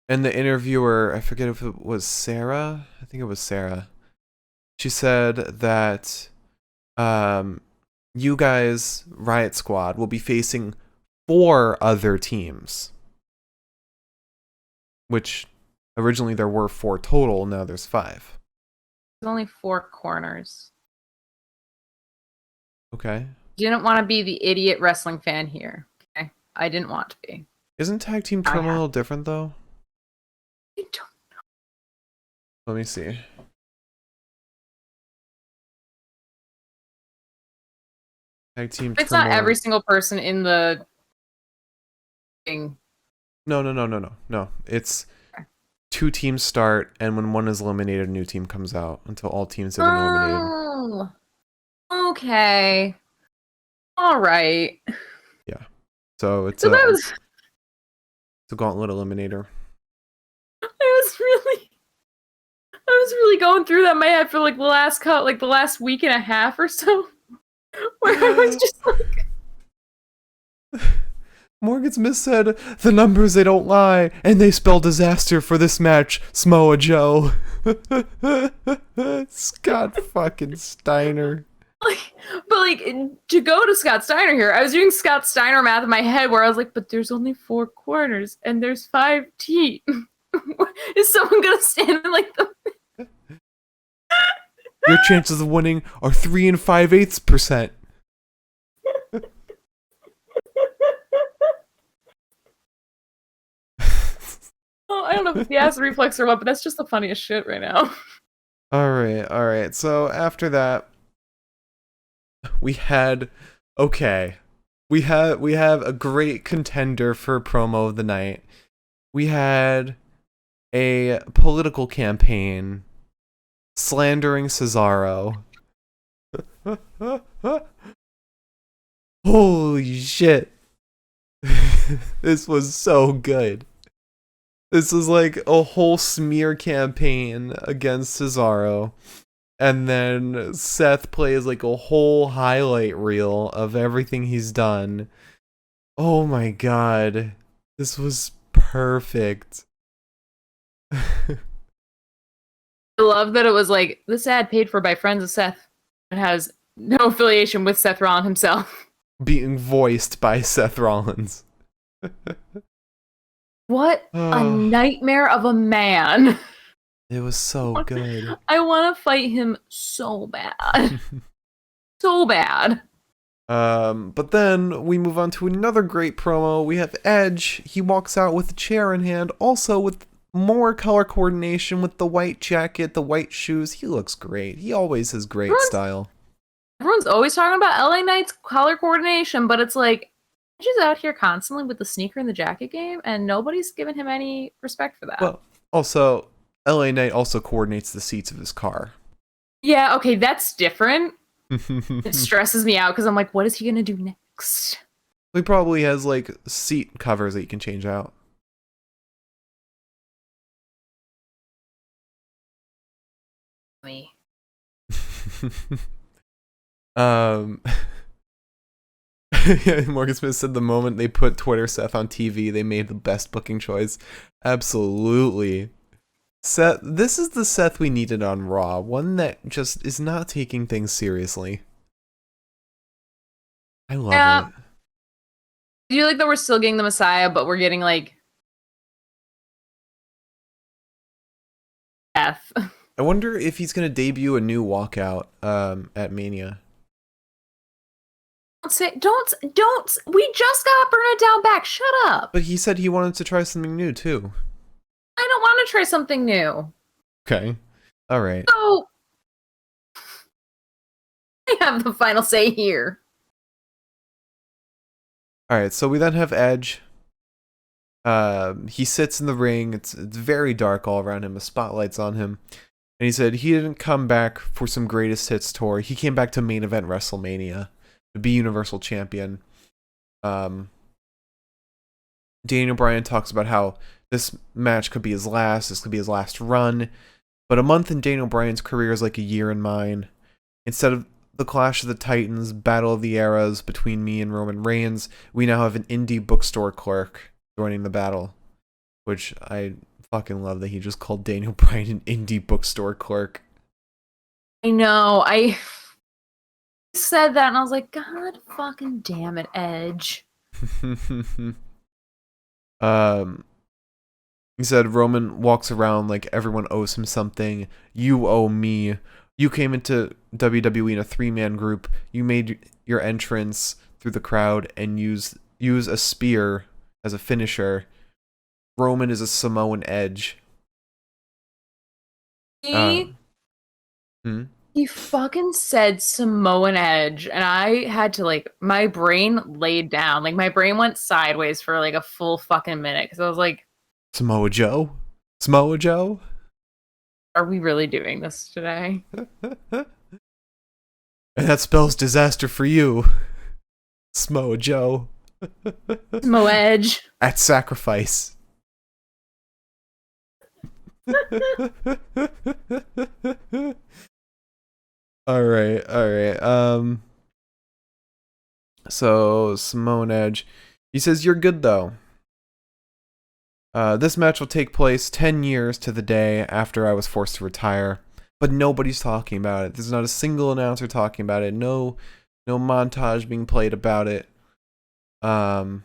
and the interviewer, I forget if it was Sarah. I think it was Sarah. She said that you guys, Riot Squad, will be facing 4 other teams, which originally there were 4 total. Now there's 5. There's only 4 corners. Okay. Didn't want to be the idiot wrestling fan here. Okay, I didn't want to be. Isn't Tag Team Turmoil different though? I don't know. Let me see. Tag Team It's Turmoil. not every single person in the thing. No. It's 2 teams start, and when one is eliminated, a new team comes out until all teams have been eliminated. Oh, okay. All right. Yeah. So it's So that was. It's a gauntlet eliminator. I was really going through that in my head for like the last week and a half or so, where I was just like. Morgan Smith said, "The numbers, they don't lie, and they spell disaster for this match, Samoa Joe." Scott fucking Steiner. But to go to Scott Steiner here, I was doing Scott Steiner math in my head where I was like, but there's only 4 corners and there's 5 teeth. Is someone gonna stand in like the? Your chances of winning are 3 5/8%. Oh, I don't know if it's the acid reflex or what, but that's just the funniest shit right now. All right. So after that, we have a great contender for promo of the night. We had a political campaign slandering Cesaro. Holy shit. This was so good. This was like a whole smear campaign against Cesaro. And then Seth plays like a whole highlight reel of everything he's done. Oh my god. This was perfect. I love that it was like, this ad paid for by friends of Seth. It has no affiliation with Seth Rollins himself. Being voiced by Seth Rollins. What a nightmare of a man. It was so good. I want to fight him so bad. So bad. But then we move on to another great promo. We have Edge. He walks out with a chair in hand, also with more color coordination with the white jacket, the white shoes. He looks great. He always has great style. Everyone's always talking about LA Knight's color coordination, but it's like, Edge is out here constantly with the sneaker and the jacket game, and nobody's given him any respect for that. Well, also, LA Knight also coordinates the seats of his car. Yeah, okay, that's different. It stresses me out because I'm like, what is he gonna do next? He probably has like seat covers that you can change out. Me. Morgan Smith said the moment they put Twitter Seth on TV, they made the best booking choice. Absolutely. Seth, this is the Seth we needed on Raw. One that just is not taking things seriously. I love it. Do you like that we're still getting the Messiah, but we're getting like F? I wonder if he's gonna debut a new walkout at Mania. Don't. We just got Burn It Down back. Shut up. But he said he wanted to try something new too. I don't want to try something new. Okay. All right. So I have the final say here. All right. So we then have Edge. He sits in the ring. It's very dark all around him. The spotlight's on him. And he said he didn't come back for some greatest hits tour. He came back to main event WrestleMania to be Universal Champion. Daniel Bryan talks about how this match could be his last. This could be his last run. But a month in Daniel Bryan's career is like a year in mine. Instead of the Clash of the Titans, Battle of the Eras between me and Roman Reigns, we now have an indie bookstore clerk joining the battle. Which I fucking love that he just called Daniel Bryan an indie bookstore clerk. I know. I said that and I was like, God fucking damn it, Edge. He said Roman walks around like everyone owes him something. You owe me. You came into WWE in a 3-man group. You made your entrance through the crowd and use a spear as a finisher. Roman is a Samoan Edge. He fucking said Samoan Edge, and I had to, like, my brain laid down. Like, my brain went sideways for, like, a full fucking minute, because I was like... Samoa Joe? Samoa Joe? Are we really doing this today? And that spells disaster for you. Samoa Joe. Samoa Edge. At sacrifice. Alright. So, Samoan Edge. He says, you're good, though. This match will take place 10 years to the day after I was forced to retire. But nobody's talking about it. There's not a single announcer talking about it. No montage being played about it. I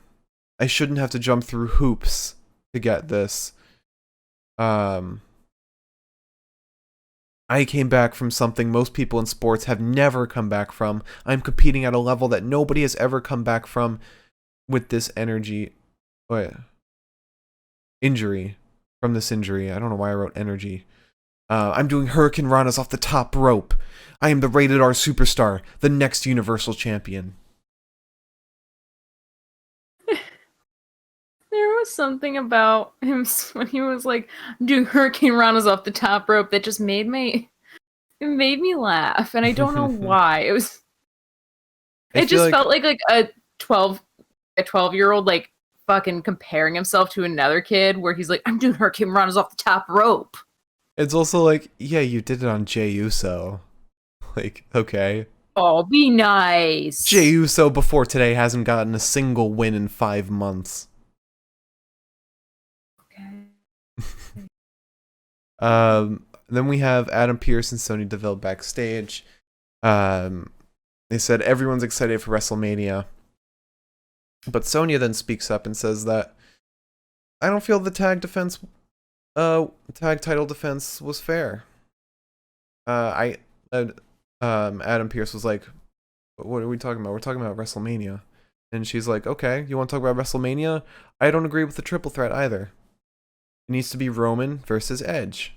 shouldn't have to jump through hoops to get this. I came back from something most people in sports have never come back from. I'm competing at a level that nobody has ever come back from with this energy. Injury. From this injury. I don't know why I wrote energy. I'm doing Hurricane Ranas off the top rope. I am the rated R superstar, the next Universal Champion. There was something about him when he was like doing Hurricane Ranas off the top rope that just made me laugh, and I don't know why. It just felt like a 12-year-old like fucking comparing himself to another kid where he's like, I'm doing Hurricane Ranas off the top rope. It's also like, yeah, you did it on Jey Uso. Like, okay. Oh, be nice. Jey Uso before today hasn't gotten a single win in 5 months. Then we have Adam Pearce and Sonya Deville backstage. They said everyone's excited for WrestleMania. But Sonya then speaks up and says that I don't feel the tag title defense was fair. Adam Pearce was like, what are we talking about? We're talking about WrestleMania. And she's like, okay, you want to talk about WrestleMania? I don't agree with the triple threat either. It needs to be Roman versus Edge.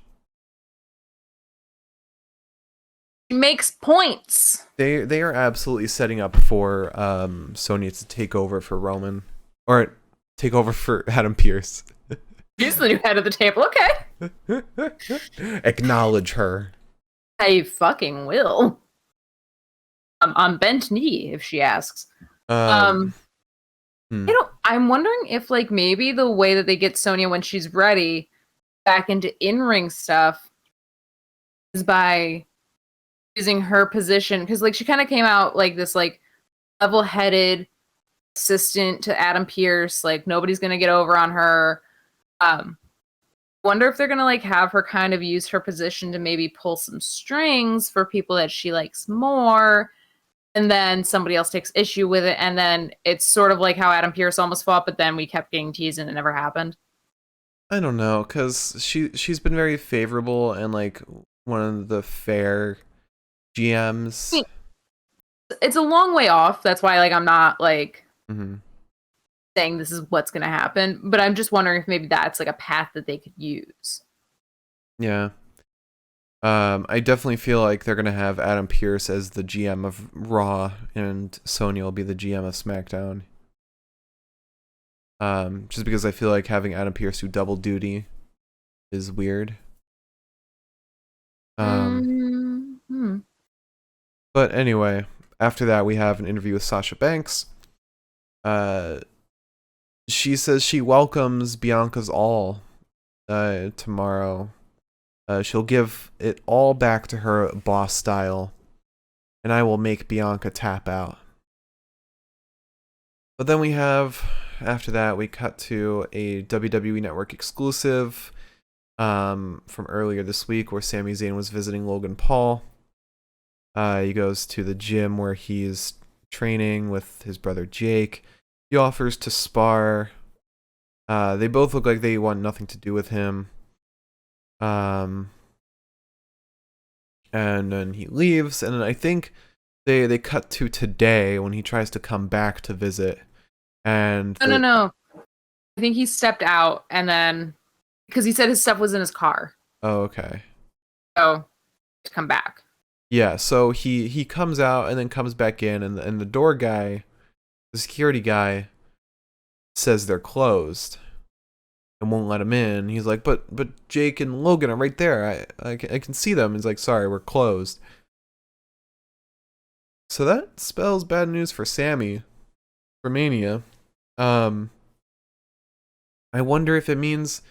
He makes points. They are absolutely setting up for Sonya to take over for Roman. Or take over for Adam Pearce. He's the new head of the table, okay. Acknowledge her. I fucking will. On bent knee, if she asks. I'm wondering if, like, maybe the way that they get Sonya when she's ready back into in-ring stuff is by using her position, because, like, she kind of came out like this, like, level-headed assistant to Adam Pearce. Like, nobody's gonna get over on her. Wonder if they're gonna, like, have her kind of use her position to maybe pull some strings for people that she likes more. And then somebody else takes issue with it, and then it's sort of like how Adam Pearce almost fought, but then we kept getting teased and it never happened. I don't know, because she's been very favorable and, like, one of the fair GMs. I mean, it's a long way off. That's why, like, I'm not, like, saying this is what's going to happen, but I'm just wondering if maybe that's, like, a path that they could use. Yeah. I definitely feel like they're going to have Adam Pearce as the GM of Raw, and Sonya will be the GM of SmackDown. Just because I feel like having Adam Pearce do double duty is weird. But anyway, after that we have an interview with Sasha Banks. She says she welcomes Bianca's all tomorrow. She'll give it all back to her boss style, and I will make Bianca tap out. But then we have, after that, we cut to a WWE Network exclusive from earlier this week where Sami Zayn was visiting Logan Paul. He goes to the gym where he's training with his brother Jake. He offers to spar. They both look like they want nothing to do with him. And then he leaves, and then I think they cut to today when he tries to come back to visit. And No. I think he stepped out, and then because he said his stuff was in his car. Oh, okay. So to come back. Yeah, so he comes out and then comes back in, and the door guy, the security guy, says they're closed and won't let him in. He's like, but Jake and Logan are right there. I can see them. He's like, sorry, we're closed. So that spells bad news for Sami for Mania. I wonder if it means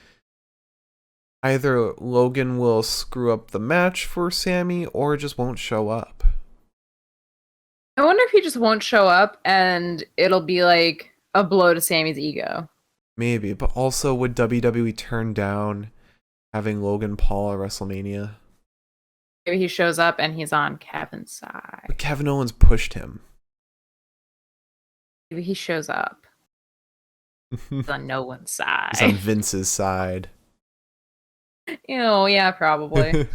either Logan will screw up the match for Sami or just won't show up. I wonder if he just won't show up and it'll be like a blow to Sami's ego. Maybe, but also would WWE turn down having Logan Paul at WrestleMania? Maybe he shows up and he's on Kevin's side. But Kevin Owens pushed him. Maybe he shows up. He's on no one's side. He's on Vince's side. Ew, yeah, probably.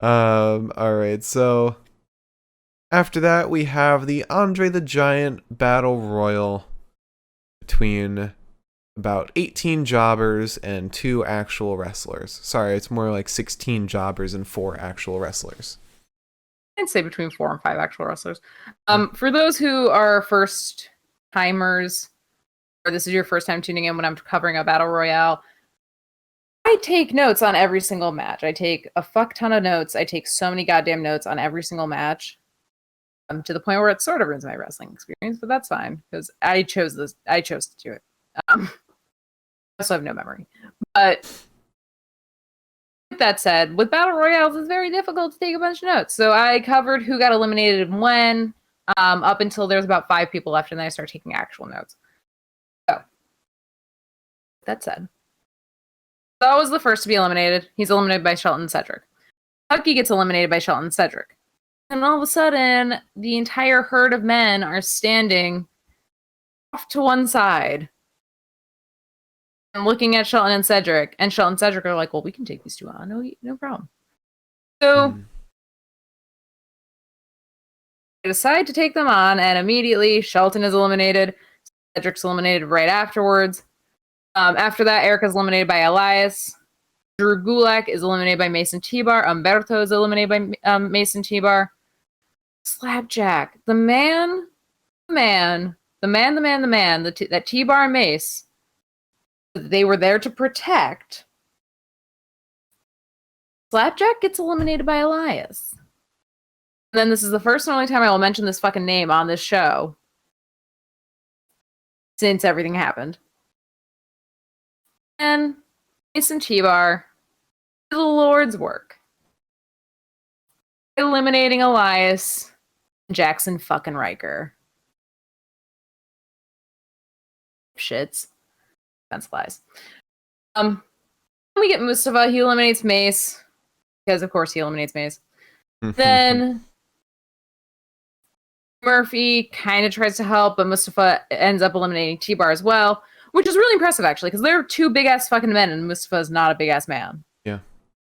Alright, so after that we have the Andre the Giant Battle Royal between about 18 jobbers and 2 actual wrestlers. Sorry, it's more like 16 jobbers and 4 actual wrestlers. I'd say between 4 and 5 actual wrestlers. For those who are first timers, or this is your first time tuning in when I'm covering a battle royale, I take notes on every single match. I take a fuck ton of notes. I take so many goddamn notes on every single match, to the point where it sort of ruins my wrestling experience, but that's fine because I chose this. I chose to do it. I also have no memory. But with that said, with battle royales, it's very difficult to take a bunch of notes. So I covered who got eliminated and when, up until there's about 5 people left, and then I start taking actual notes. So that said, that was the first to be eliminated. He's eliminated by Shelton and Cedric. Hucky gets eliminated by Shelton and Cedric. And all of a sudden, the entire herd of men are standing off to one side and looking at Shelton and Cedric. And Shelton and Cedric are like, well, we can take these 2 on. No problem. So they decide to take them on, and immediately Shelton is eliminated. Cedric's eliminated right afterwards. After that, Erica's eliminated by Elias. Drew Gulak is eliminated by Mason T-Bar. Umberto is eliminated by Mason T-Bar. Slapjack, that T-Bar and Mace, they were there to protect. Slapjack gets eliminated by Elias. And then this is the first and only time I will mention this fucking name on this show since everything happened. And Mason T-Bar did the Lord's work, eliminating Elias and Jackson fucking Riker. Shits. That's lies. We get Mustafa. He eliminates Mace because, of course, he eliminates Mace. Then Murphy kind of tries to help, but Mustafa ends up eliminating T-Bar as well, which is really impressive, actually, because they're 2 big-ass fucking men, and Mustafa is not a big-ass man. Yeah.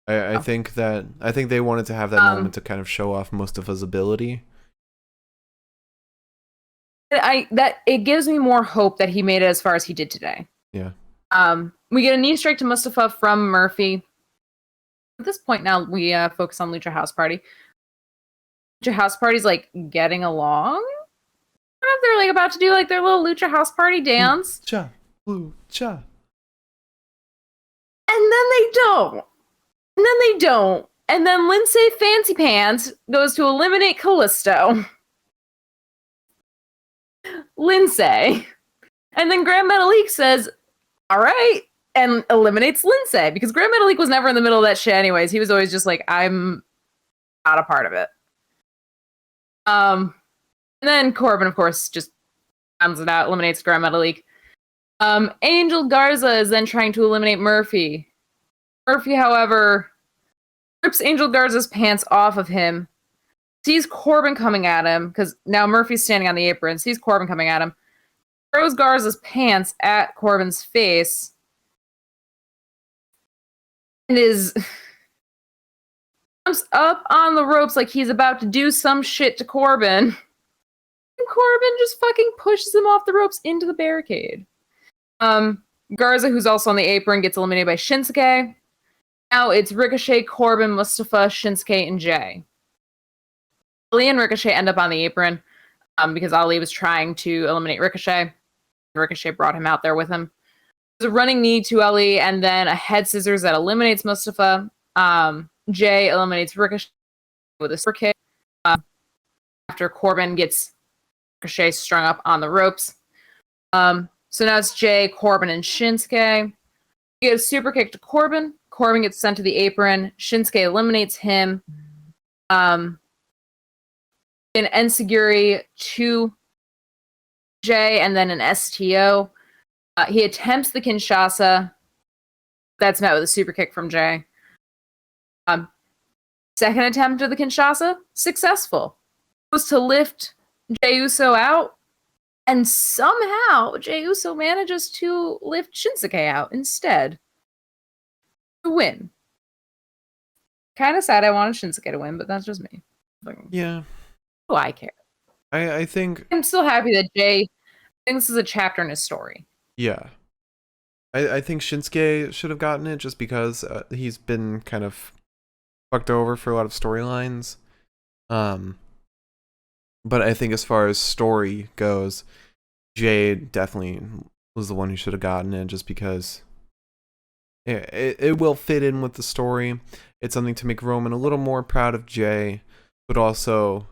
I think they wanted to have that moment to kind of show off Mustafa's ability. It gives me more hope that he made it as far as he did today. Yeah. We get a knee strike to Mustafa from Murphy. At this point now, we focus on Lucha House Party. Lucha House Party's like getting along. I don't know if they're like about to do like their little Lucha House Party dance. Lucha. And then they don't. And then Lindsay Fancy Pants goes to eliminate Callisto. Lindsay. And then Grand Metalik says, all right. and eliminates Lindsay because Grand Metalik was never in the middle of that shit anyways. He was always just like, I'm not a part of it. And then Corbin, of course, just rounds it out, eliminates Grand Metalik. Angel Garza is then trying to eliminate Murphy. Murphy, however, rips Angel Garza's pants off of him, sees Corbin coming at him, because now Murphy's standing on the apron, sees Corbin coming at him, throws Garza's pants at Corbin's face, and jumps up on the ropes like he's about to do some shit to Corbin. And Corbin just fucking pushes him off the ropes into the barricade. Garza, who's also on the apron, gets eliminated by Shinsuke. Now it's Ricochet, Corbin, Mustafa, Shinsuke, and Jay. Ali and Ricochet end up on the apron because Ali was trying to eliminate Ricochet. Ricochet brought him out there with him. There's a running knee to Ali, and then a head scissors that eliminates Mustafa. Jay eliminates Ricochet with a super kick. After Corbin gets Ricochet strung up on the ropes. So now it's Jay, Corbin, and Shinsuke. You get a super kick to Corbin. Corbin gets sent to the apron. Shinsuke eliminates him. An enziguri to Jay, and then an STO. He attempts the Kinshasa. That's met with a super kick from Jay. Second attempt of the Kinshasa, successful. Goes to lift Jey Uso out, and somehow Jey Uso manages to lift Shinsuke out instead. To win. Kind of sad I wanted Shinsuke to win, but that's just me. Yeah. Oh, I care. I think... I'm still happy that Jay thinks this is a chapter in his story. Yeah. I think Shinsuke should have gotten it just because he's been kind of fucked over for a lot of storylines. But I think as far as story goes, Jay definitely was the one who should have gotten it just because it will fit in with the story. It's something to make Roman a little more proud of Jay, but also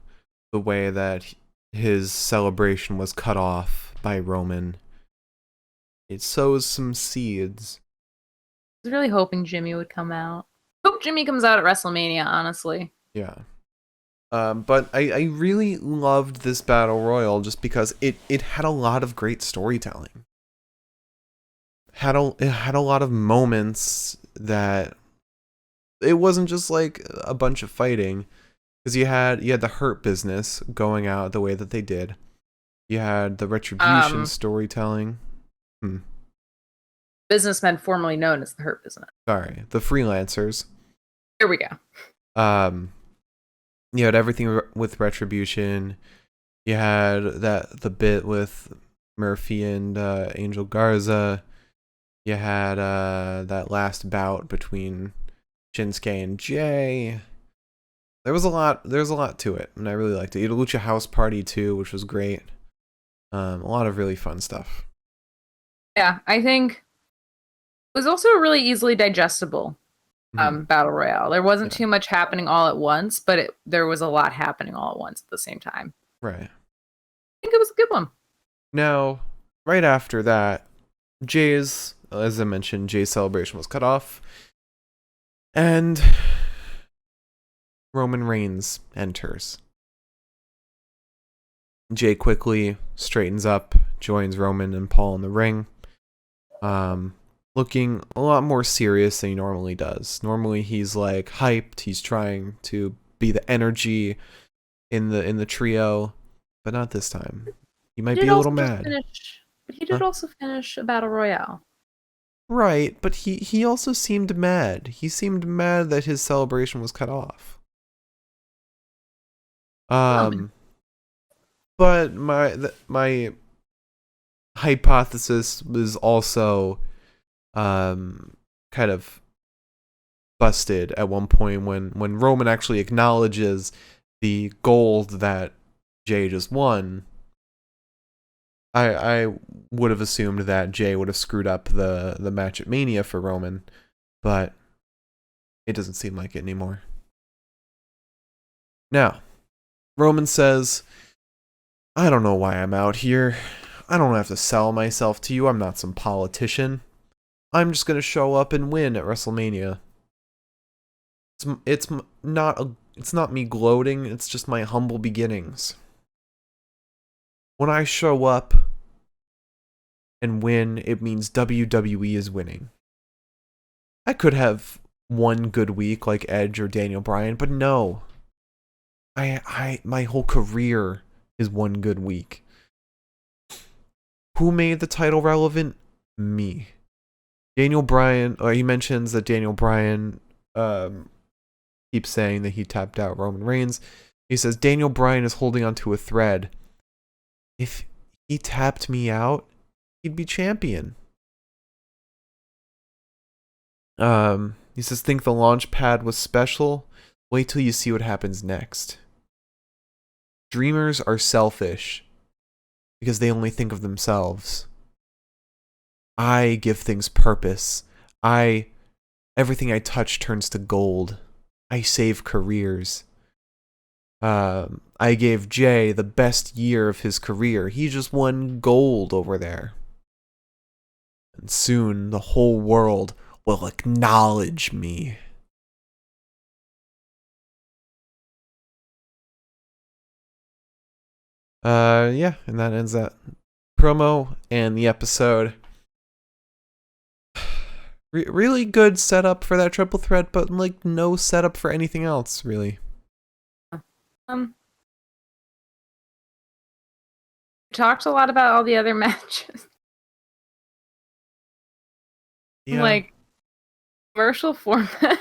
the way that his celebration was cut off by Roman. It sows some seeds. I was really hoping Jimmy would come out. Hope Jimmy comes out at WrestleMania, honestly. Yeah. But I really loved this Battle Royal just because it had a lot of great storytelling. It had a lot of moments that it wasn't just like a bunch of fighting, because you had the Hurt Business going out the way that they did. You had the Retribution storytelling. Businessmen formerly known as the Hurt Business. Sorry, the Freelancers. Here we go. You had everything with Retribution. You had the bit with Murphy and Angel Garza. You had that last bout between Shinsuke and Jay. There's a lot to it, and I really liked it. You had a Lucha House Party too, which was great. A lot of really fun stuff. Yeah, I think it was also a really easily digestible Battle Royale. There wasn't too much happening all at once, but there was a lot happening all at once at the same time. Right. I think it was a good one. Now, right after that, as I mentioned, Jay's celebration was cut off, and Roman Reigns enters. Jay quickly straightens up, joins Roman and Paul in the ring, looking a lot more serious than he normally does. Normally he's like hyped, he's trying to be the energy in the trio, but not this time. He might be a little mad. But he did also finish a Battle Royale. Right, but he also seemed mad. He seemed mad that his celebration was cut off. But my hypothesis was also kind of busted at one point when Roman actually acknowledges the gold that Jay just won. I would have assumed that Jay would have screwed up the match at Mania for Roman, but it doesn't seem like it anymore. Now, Roman says, I don't know why I'm out here. I don't have to sell myself to you. I'm not some politician. I'm just gonna show up and win at WrestleMania. It's not me gloating, it's just my humble beginnings. When I show up and win, it means WWE is winning. I could have one good week like Edge or Daniel Bryan, but no. My whole career is one good week. Who made the title relevant? Me. Daniel Bryan, he mentions that Daniel Bryan keeps saying that he tapped out Roman Reigns. He says Daniel Bryan is holding onto a thread. If he tapped me out, he'd be champion. He says, think the launch pad was special? Wait till you see what happens next. Dreamers are selfish because they only think of themselves. I give things purpose. Everything I touch turns to gold. I save careers. I gave Jay the best year of his career. He just won gold over there. And soon the whole world will acknowledge me. Yeah, and that ends that promo and the episode. Really good setup for that triple threat, but like no setup for anything else, really. Talked a lot about all the other matches. Yeah. Like commercial format.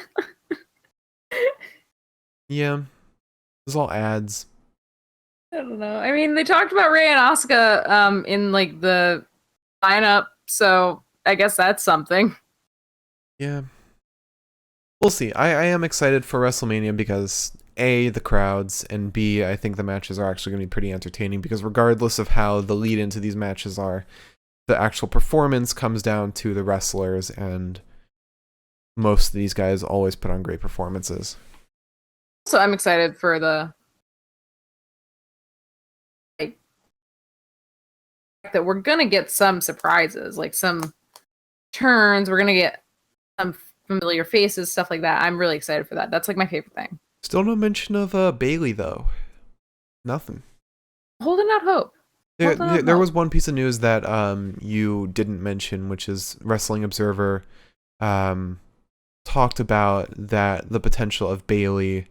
Yeah. It was all ads. I don't know. I mean, they talked about Rey and Asuka in like the lineup, so I guess that's something. Yeah. We'll see. I am excited for WrestleMania because A, the crowds, and B, I think the matches are actually going to be pretty entertaining because regardless of how the lead into these matches are, the actual performance comes down to the wrestlers, and most of these guys always put on great performances. So I'm excited for the that we're gonna get some surprises, like some turns. We're gonna get some familiar faces, stuff like that. I'm really excited for that. That's like my favorite thing. Still no mention of Bayley though. Nothing. Holding out hope. There was one piece of news that you didn't mention, which is Wrestling Observer talked about that the potential of Bayley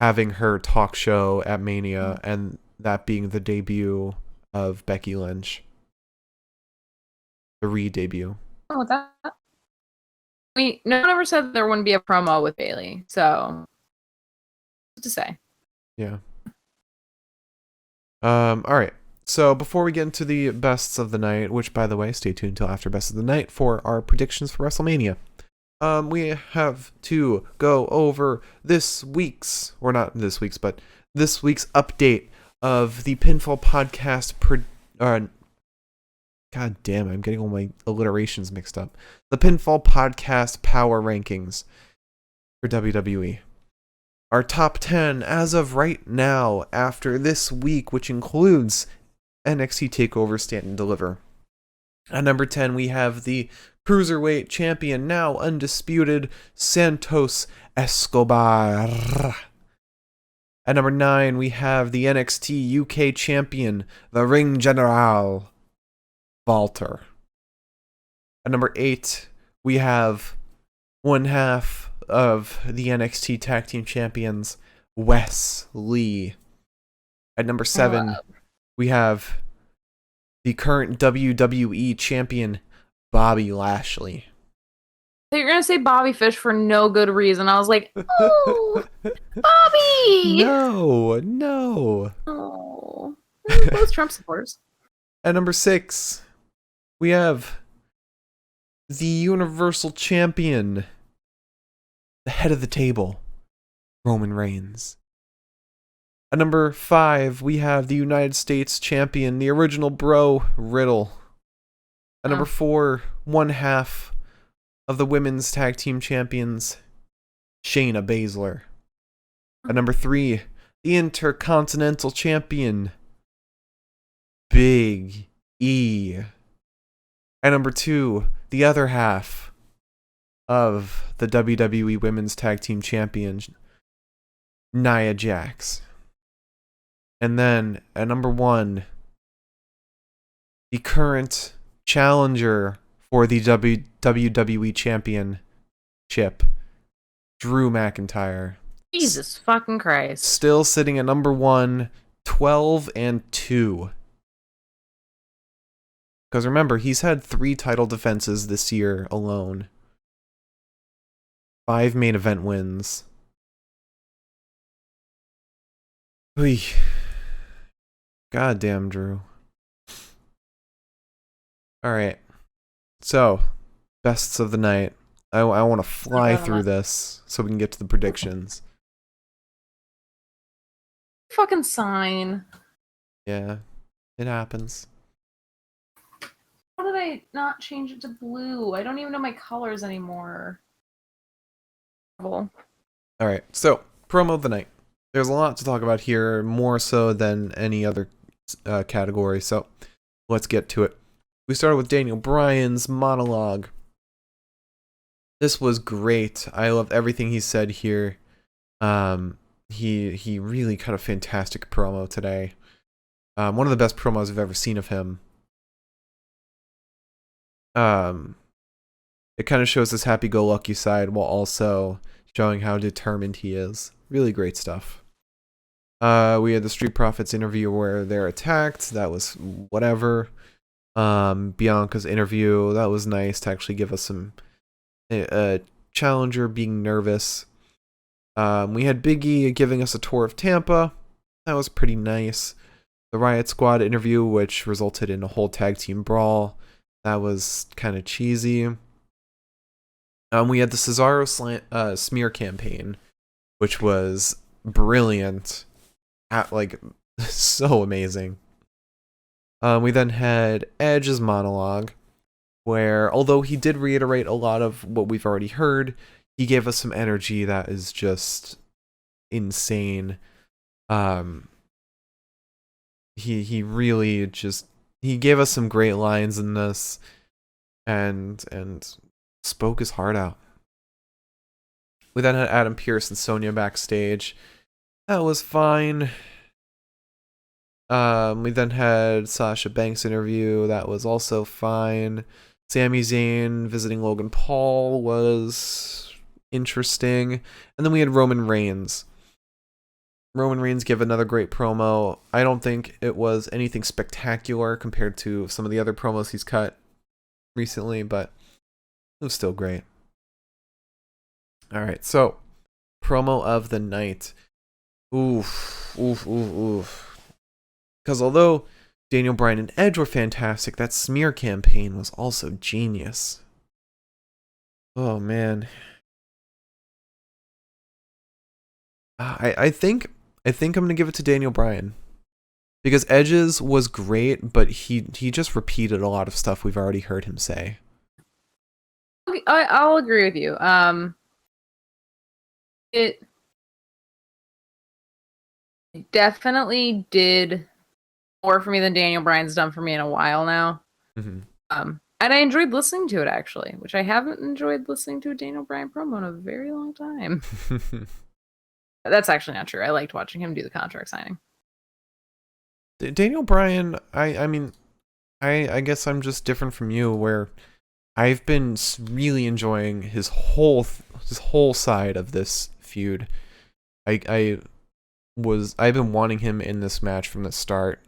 having her talk show at Mania and that being the debut of Becky Lynch. The re-debut. Oh, that. No one ever said there wouldn't be a promo with Bayley, so what to say. Yeah. All right. So before we get into the bests of the night, which by the way, stay tuned until after best of the night for our predictions for WrestleMania. We have to go over this week's update of the Pinfall podcast. God damn, I'm getting all my alliterations mixed up. The Pinfall podcast power rankings for WWE. Our top 10 as of right now after this week, which includes NXT TakeOver Stand and Deliver. At number 10, we have the Cruiserweight Champion, now undisputed, Santos Escobar. At number 9, we have the NXT UK Champion, the Ring General, Walter. At number 8, we have one half of the NXT Tag Team Champions, Wes Lee. At number 7, we have the current WWE Champion, Bobby Lashley. You're gonna say Bobby Fish for no good reason. I was like, oh, Bobby! No. Oh, we're both Trump supporters. At number 6, we have the Universal Champion, the head of the table, Roman Reigns. At number 5, we have the United States Champion, the original bro, Riddle. At number 4, one half of the Women's Tag Team Champions, Shayna Baszler. At number 3, the Intercontinental Champion, Big E. At number 2, the other half of the WWE Women's Tag Team Champion, Nia Jax. And then at number 1, the current challenger for the WWE Championship, Drew McIntyre. Jesus fucking Christ. Still sitting at number 1, 12-2. Because remember, he's had 3 title defenses this year alone. 5 main event wins. Oy. Goddamn, Drew. Alright. So, bests of the night. I want to fly through this so we can get to the predictions. Fucking sign. Yeah, it happens. How did I not change it to blue? I don't even know my colors anymore. Alright, so, promo of the night. There's a lot to talk about here, more so than any other category, so let's get to it. We started with Daniel Bryan's monologue. This was great. I loved everything he said here. He really cut a fantastic promo today. One of the best promos I've ever seen of him. It kind of shows his happy-go-lucky side while also showing how determined he is. Really great stuff. We had the Street Profits interview where they're attacked. That was whatever. Bianca's interview. That was nice to actually give us some challenger being nervous. We had Big E giving us a tour of Tampa. That was pretty nice. The Riot Squad interview, which resulted in a whole tag team brawl. That was kind of cheesy. We had the Cesaro smear campaign, which was brilliant. So amazing. We then had Edge's monologue, where although he did reiterate a lot of what we've already heard, he gave us some energy that is just insane. He really just he gave us some great lines in this, and spoke his heart out. We then had Adam Pearce and Sonya backstage. That was fine. We then had Sasha Banks interview. That was also fine. Sami Zayn visiting Logan Paul was interesting. And then we had Roman Reigns. Roman Reigns gave another great promo. I don't think it was anything spectacular compared to some of the other promos he's cut recently, but it was still great. Alright, so promo of the night. Oof. Because although Daniel Bryan and Edge were fantastic, that smear campaign was also genius. Oh man. I think I'm gonna give it to Daniel Bryan. Because Edge's was great, but he just repeated a lot of stuff we've already heard him say. I'll agree with you. It definitely did more for me than Daniel Bryan's done for me in a while now. Mm-hmm. And I enjoyed listening to it, actually, which I haven't enjoyed listening to a Daniel Bryan promo in a very long time. That's actually not true. I liked watching him do the contract signing. Daniel Bryan, I mean, I guess I'm just different from you, where I've been really enjoying his whole side of this feud. I've been wanting him in this match from the start,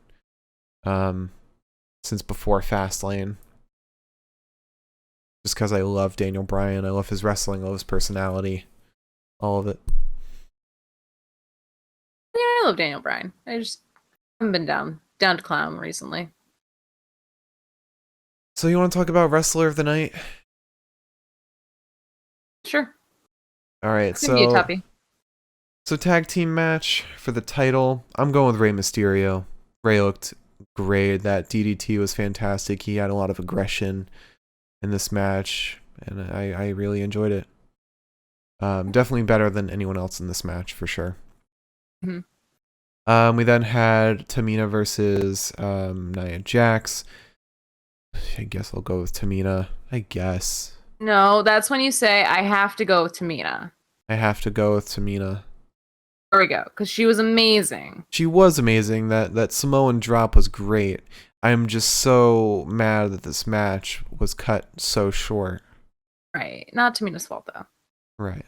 since before Fastlane. Just because I love Daniel Bryan, I love his wrestling, I love his personality, all of it. Yeah, I love Daniel Bryan. I just haven't been down to clown recently. So you want to talk about Wrestler of the Night? Sure. All right, Give me a toughie. So tag team match for the title. I'm going with Rey Mysterio. Rey looked great. That DDT was fantastic. He had a lot of aggression in this match, and I really enjoyed it. Definitely better than anyone else in this match, for sure. Mm-hmm. We then had Tamina versus Nia Jax. I guess I'll go with Tamina. I guess. No, that's when you say, I have to go with Tamina. I have to go with Tamina. There we go, because she was amazing. She was amazing. That Samoan drop was great. I'm just so mad that this match was cut so short. Right. Not Tamina's fault, though. Right.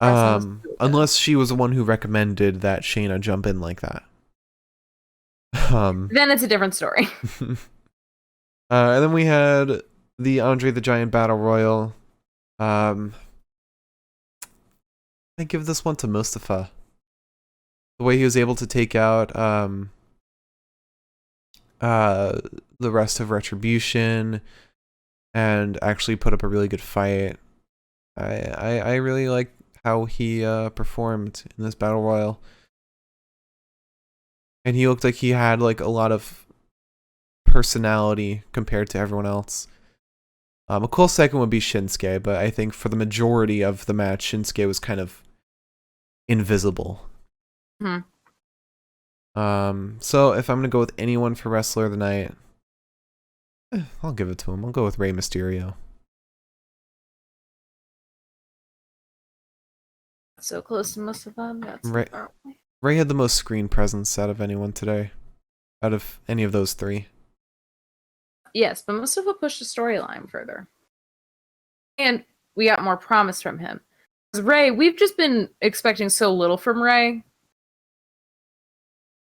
Unless she was the one who recommended that Shayna jump in like that. Then it's a different story. And then we had the Andre the Giant Battle Royal. I give this one to Mustafa. The way he was able to take out the rest of Retribution and actually put up a really good fight. I really like how he performed in this Battle Royal. And he looked like he had like a lot of personality compared to everyone else. A close second would be Shinsuke, but I think for the majority of the match, Shinsuke was kind of invisible. So if I'm gonna go with anyone for Wrestler of the Night, I'll give it to him. I'll go with Rey Mysterio. So close to Mustafa. That's Rey had the most screen presence out of anyone today. Out of any of those three. Yes, but Mustafa pushed the storyline further. And we got more promise from him. Because Rey, we've just been expecting so little from Rey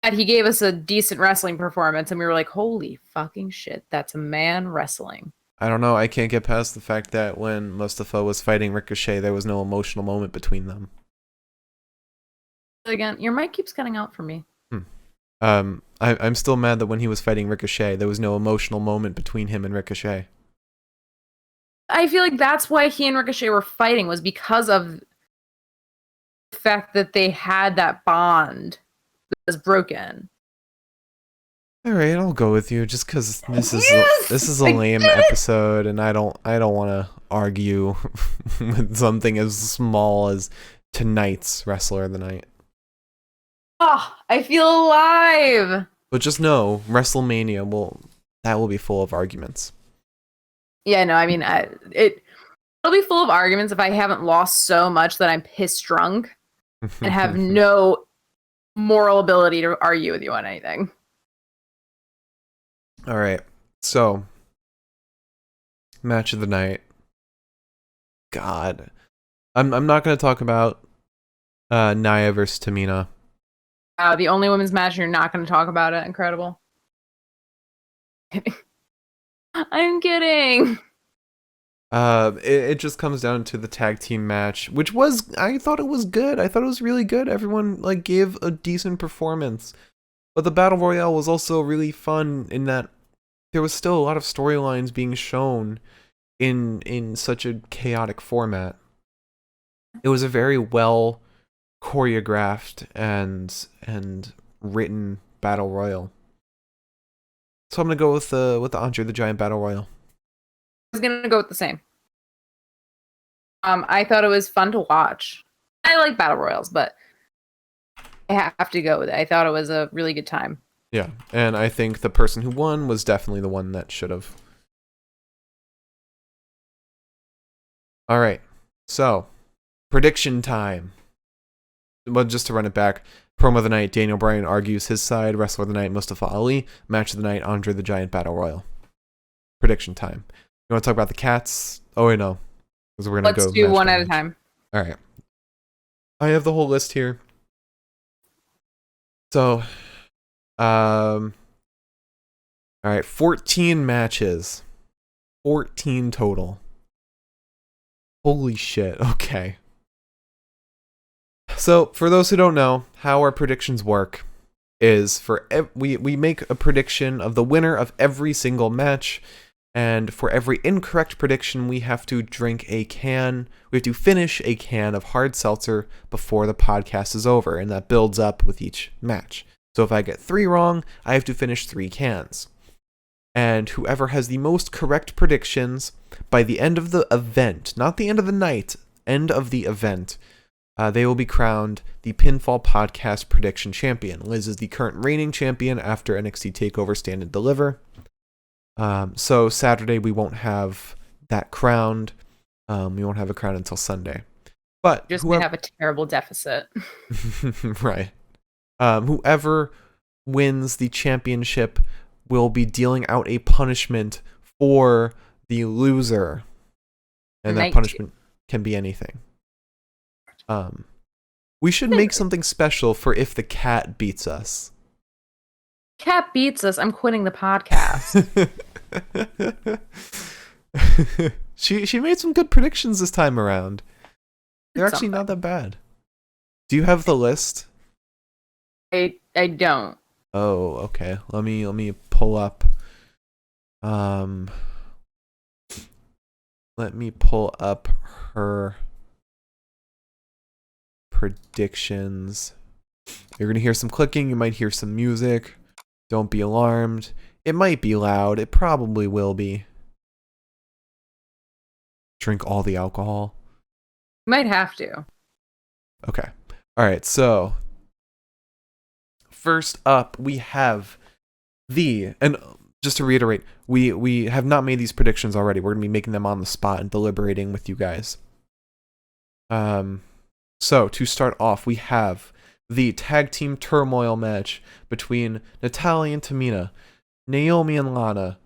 that he gave us a decent wrestling performance, and we were like, holy fucking shit, that's a man wrestling. I don't know, I can't get past the fact that when Mustafa was fighting Ricochet, there was no emotional moment between them. Again, your mic keeps cutting out for me. I'm still mad that when he was fighting Ricochet, there was no emotional moment between him and Ricochet. I feel like that's why he and Ricochet were fighting, was because of the fact that they had that bond that was broken. All right, I'll go with you just because this is a lame episode, and I don't want to argue with something as small as tonight's Wrestler of the Night. Oh, I feel alive. But just know, Wrestlemania will be full of arguments. Yeah, no, I mean, it'll be full of arguments if I haven't lost so much that I'm piss drunk and have no moral ability to argue with you on anything. All right, so match of the night. God, I'm not going to talk about Nia versus Tamina. The only women's match you're not going to talk about it. Incredible. I'm kidding. It just comes down to the tag team match, which I thought it was good. I thought it was really good. Everyone like gave a decent performance. But the Battle Royale was also really fun in that there was still a lot of storylines being shown in such a chaotic format. It was a very well choreographed and written Battle Royal. So I'm gonna go with the Andre the Giant Battle Royal. I was gonna go with the same. I thought it was fun to watch. I like battle royals, but I have to go with it. I thought it was a really good time. Yeah, and I think the person who won was definitely the one that should have. All right, so prediction time. Well, just to run it back, promo of the night, Daniel Bryan argues his side. Wrestler of the night, Mustafa Ali. Match of the night, Andre the Giant Battle Royal. Prediction time. You want to talk about the cats? Oh wait, no, because we're gonna Let's do one at a time. All right, I have the whole list here. So, all right, 14 matches, 14 total. Holy shit! Okay. So, for those who don't know, how our predictions work is we make a prediction of the winner of every single match, and for every incorrect prediction, we have to drink a can. We have to finish a can of hard seltzer before the podcast is over, and that builds up with each match. So if I get 3 wrong, I have to finish 3 cans. And whoever has the most correct predictions by the end of the event, not the end of the night, end of the event, they will be crowned the Pinfall Podcast Prediction Champion. Liz is the current reigning champion after NXT TakeOver Stand and Deliver. So Saturday we won't have that crowned. We won't have a crown until Sunday. But Just whoever have a terrible deficit. right. Whoever wins the championship will be dealing out a punishment for the loser. And that punishment can be anything. We should make something special for if the cat beats us. Cat beats us, I'm quitting the podcast. She made some good predictions this time around. They're actually not that bad. Do you have the list? I don't. Oh, okay. Let me pull up. Let me pull up her predictions. You're gonna hear some clicking. You might hear some music. Don't be alarmed. It might be loud. It probably will be. Drink all the alcohol. Might have to. Okay. All right. So first up, we have and just to reiterate, we have not made these predictions already. We're gonna be making them on the spot and deliberating with you guys. So to start off, we have the tag team turmoil match between Natalya and Tamina, Naomi and Lana,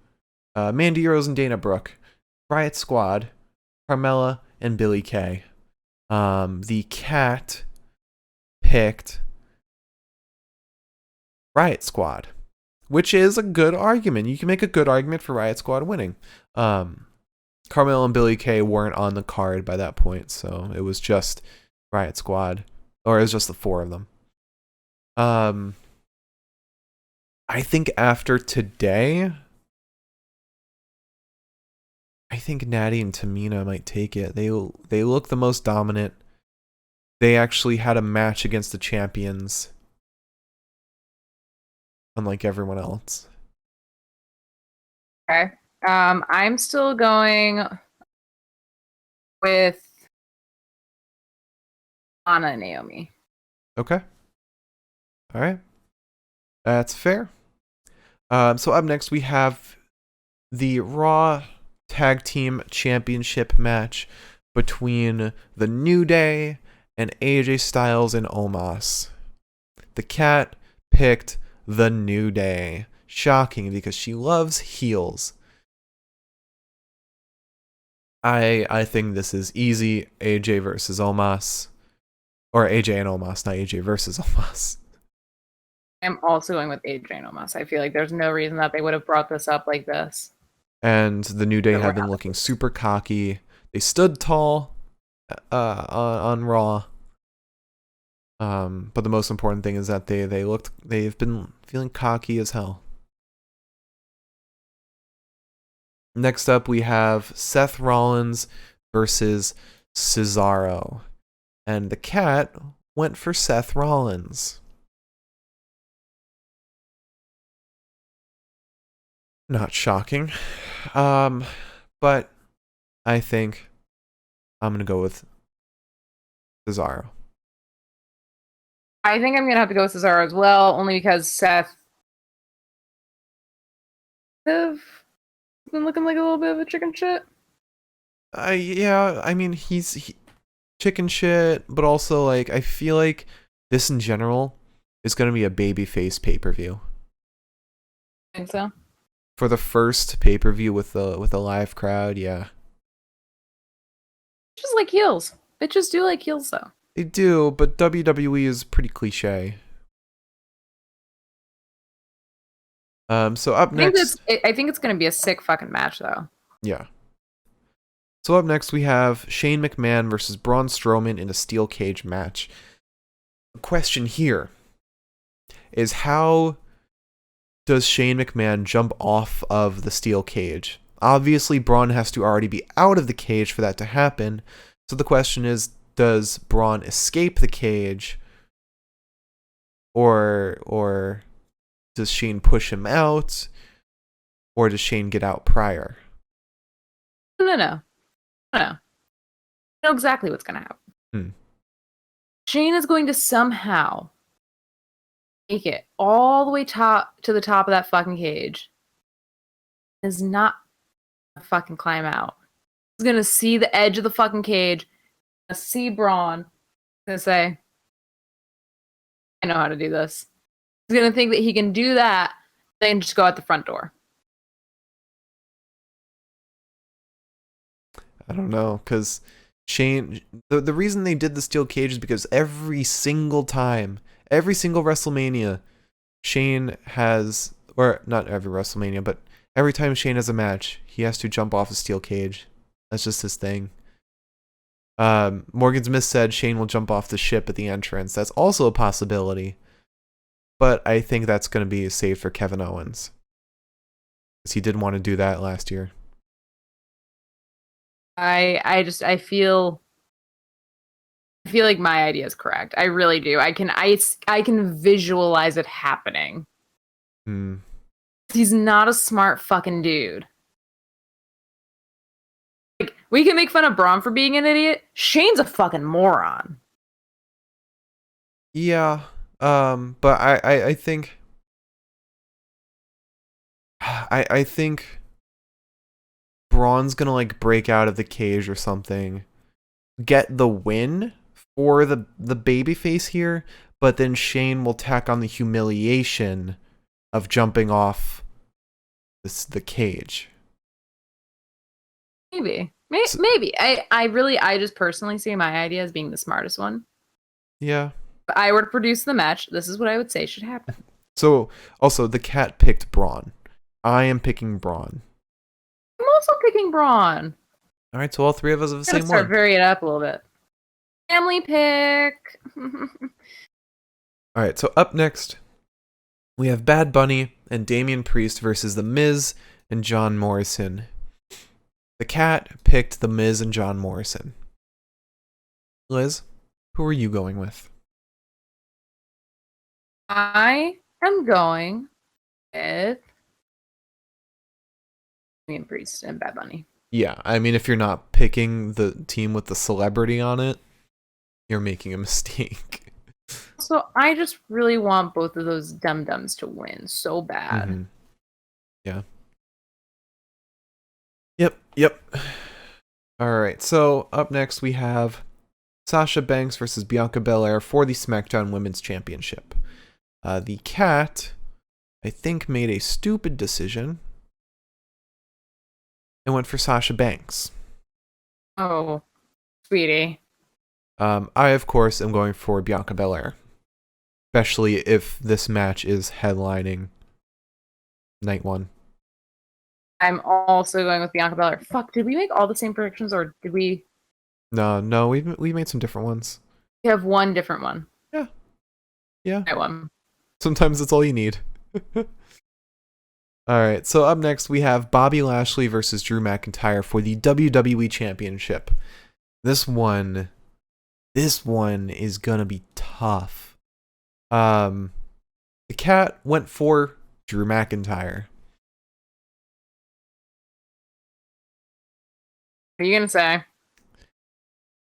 Mandy Rose and Dana Brooke, Riot Squad, Carmella and Billie Kay. The cat picked Riot Squad, which is a good argument. You can make a good argument for Riot Squad winning. Carmella and Billie Kay weren't on the card by that point, so it was just Riot Squad, or it was just the four of them. I think after today, I think Natty and Tamina might take it. They look the most dominant. They actually had a match against the champions, unlike everyone else. Okay. I'm still going with Lana and Naomi. Okay. All right. That's fair. So up next we have the Raw Tag Team Championship match between The New Day and AJ Styles and Omos. The cat picked The New Day. Shocking, because she loves heels. I think this is easy. AJ versus Omos. Or AJ and Omos, not AJ versus Omos. I'm also going with AJ and Omos. I feel like there's no reason that they would have brought this up like this. And the New Day have been looking super cocky. They stood tall on Raw. But the most important thing is that they've been feeling cocky as hell. Next up, we have Seth Rollins versus Cesaro. And the cat went for Seth Rollins. Not shocking. But I think I'm going to go with Cesaro. I think I'm going to have to go with Cesaro as well, only because Seth have been looking like a little bit of a chicken shit. Yeah, I mean, he's chicken shit, but also, like, I feel like this in general is going to be a babyface pay-per-view. I think so. For the first pay-per-view with a live crowd, yeah. Just like heels. Bitches do like heels, though. They do, but WWE is pretty cliche. So up next... I think it's going to be a sick fucking match, though. Yeah. So up next, we have Shane McMahon versus Braun Strowman in a steel cage match. The question here is, how does Shane McMahon jump off of the steel cage? Obviously, Braun has to already be out of the cage for that to happen. So the question is, does Braun escape the cage? Or does Shane push him out? Or does Shane get out prior? No. I know exactly what's going to happen. Shane is going to somehow make it all the way to the top of that fucking cage. is not gonna fucking climb out. He's gonna see the edge of the fucking cage, gonna see Braun, gonna say, I know how to do this. He's gonna think that he can do that, then just go out the front door. I don't know, because Shane, the reason they did the steel cage is because every single time, every single WrestleMania, Shane has, or not every WrestleMania, but every time Shane has a match, he has to jump off a steel cage. That's just his thing. Morgan Smith said Shane will jump off the ship at the entrance. That's also a possibility. But I think that's going to be saved for Kevin Owens. Because he did want to do that last year. I feel like my idea is correct. I really do. I can visualize it happening. He's not a smart fucking dude. Like, we can make fun of Braun for being an idiot. Shane's a fucking moron. Yeah. But I think I think Braun's gonna like break out of the cage or something, get the win for the babyface here, but then Shane will tack on the humiliation of jumping off the cage. Maybe. I just personally see my idea as being the smartest one. Yeah. If I were to produce the match, this is what I would say should happen. So, also, the cat picked Braun. I am picking Braun. I'm also picking Braun. All right, so all three of us have the same one. Start varying it up a little bit. Family pick. All right, so up next, we have Bad Bunny and Damian Priest versus The Miz and John Morrison. The cat picked The Miz and John Morrison. Liz, who are you going with? I am going with Damian Priest and Bad Bunny. Yeah, I mean, if you're not picking the team with the celebrity on it, you're making a mistake. So I just really want both of those dum-dums to win so bad. Mm-hmm. Yeah. Yep. All right, so up next we have Sasha Banks versus Bianca Belaire for the SmackDown Women's Championship. The cat, I think, made a stupid decision and went for Sasha Banks. Oh, sweetie. I, of course, am going for Bianca Belaire. Especially if this match is headlining night one. I'm also going with Bianca Belaire. Fuck, did we make all the same predictions or did we? No, we made some different ones. We have one different one. Yeah. I won. Sometimes that's all you need. Alright, so up next we have Bobby Lashley versus Drew McIntyre for the WWE Championship. This one is gonna be tough. The cat went for Drew McIntyre. What are you gonna say?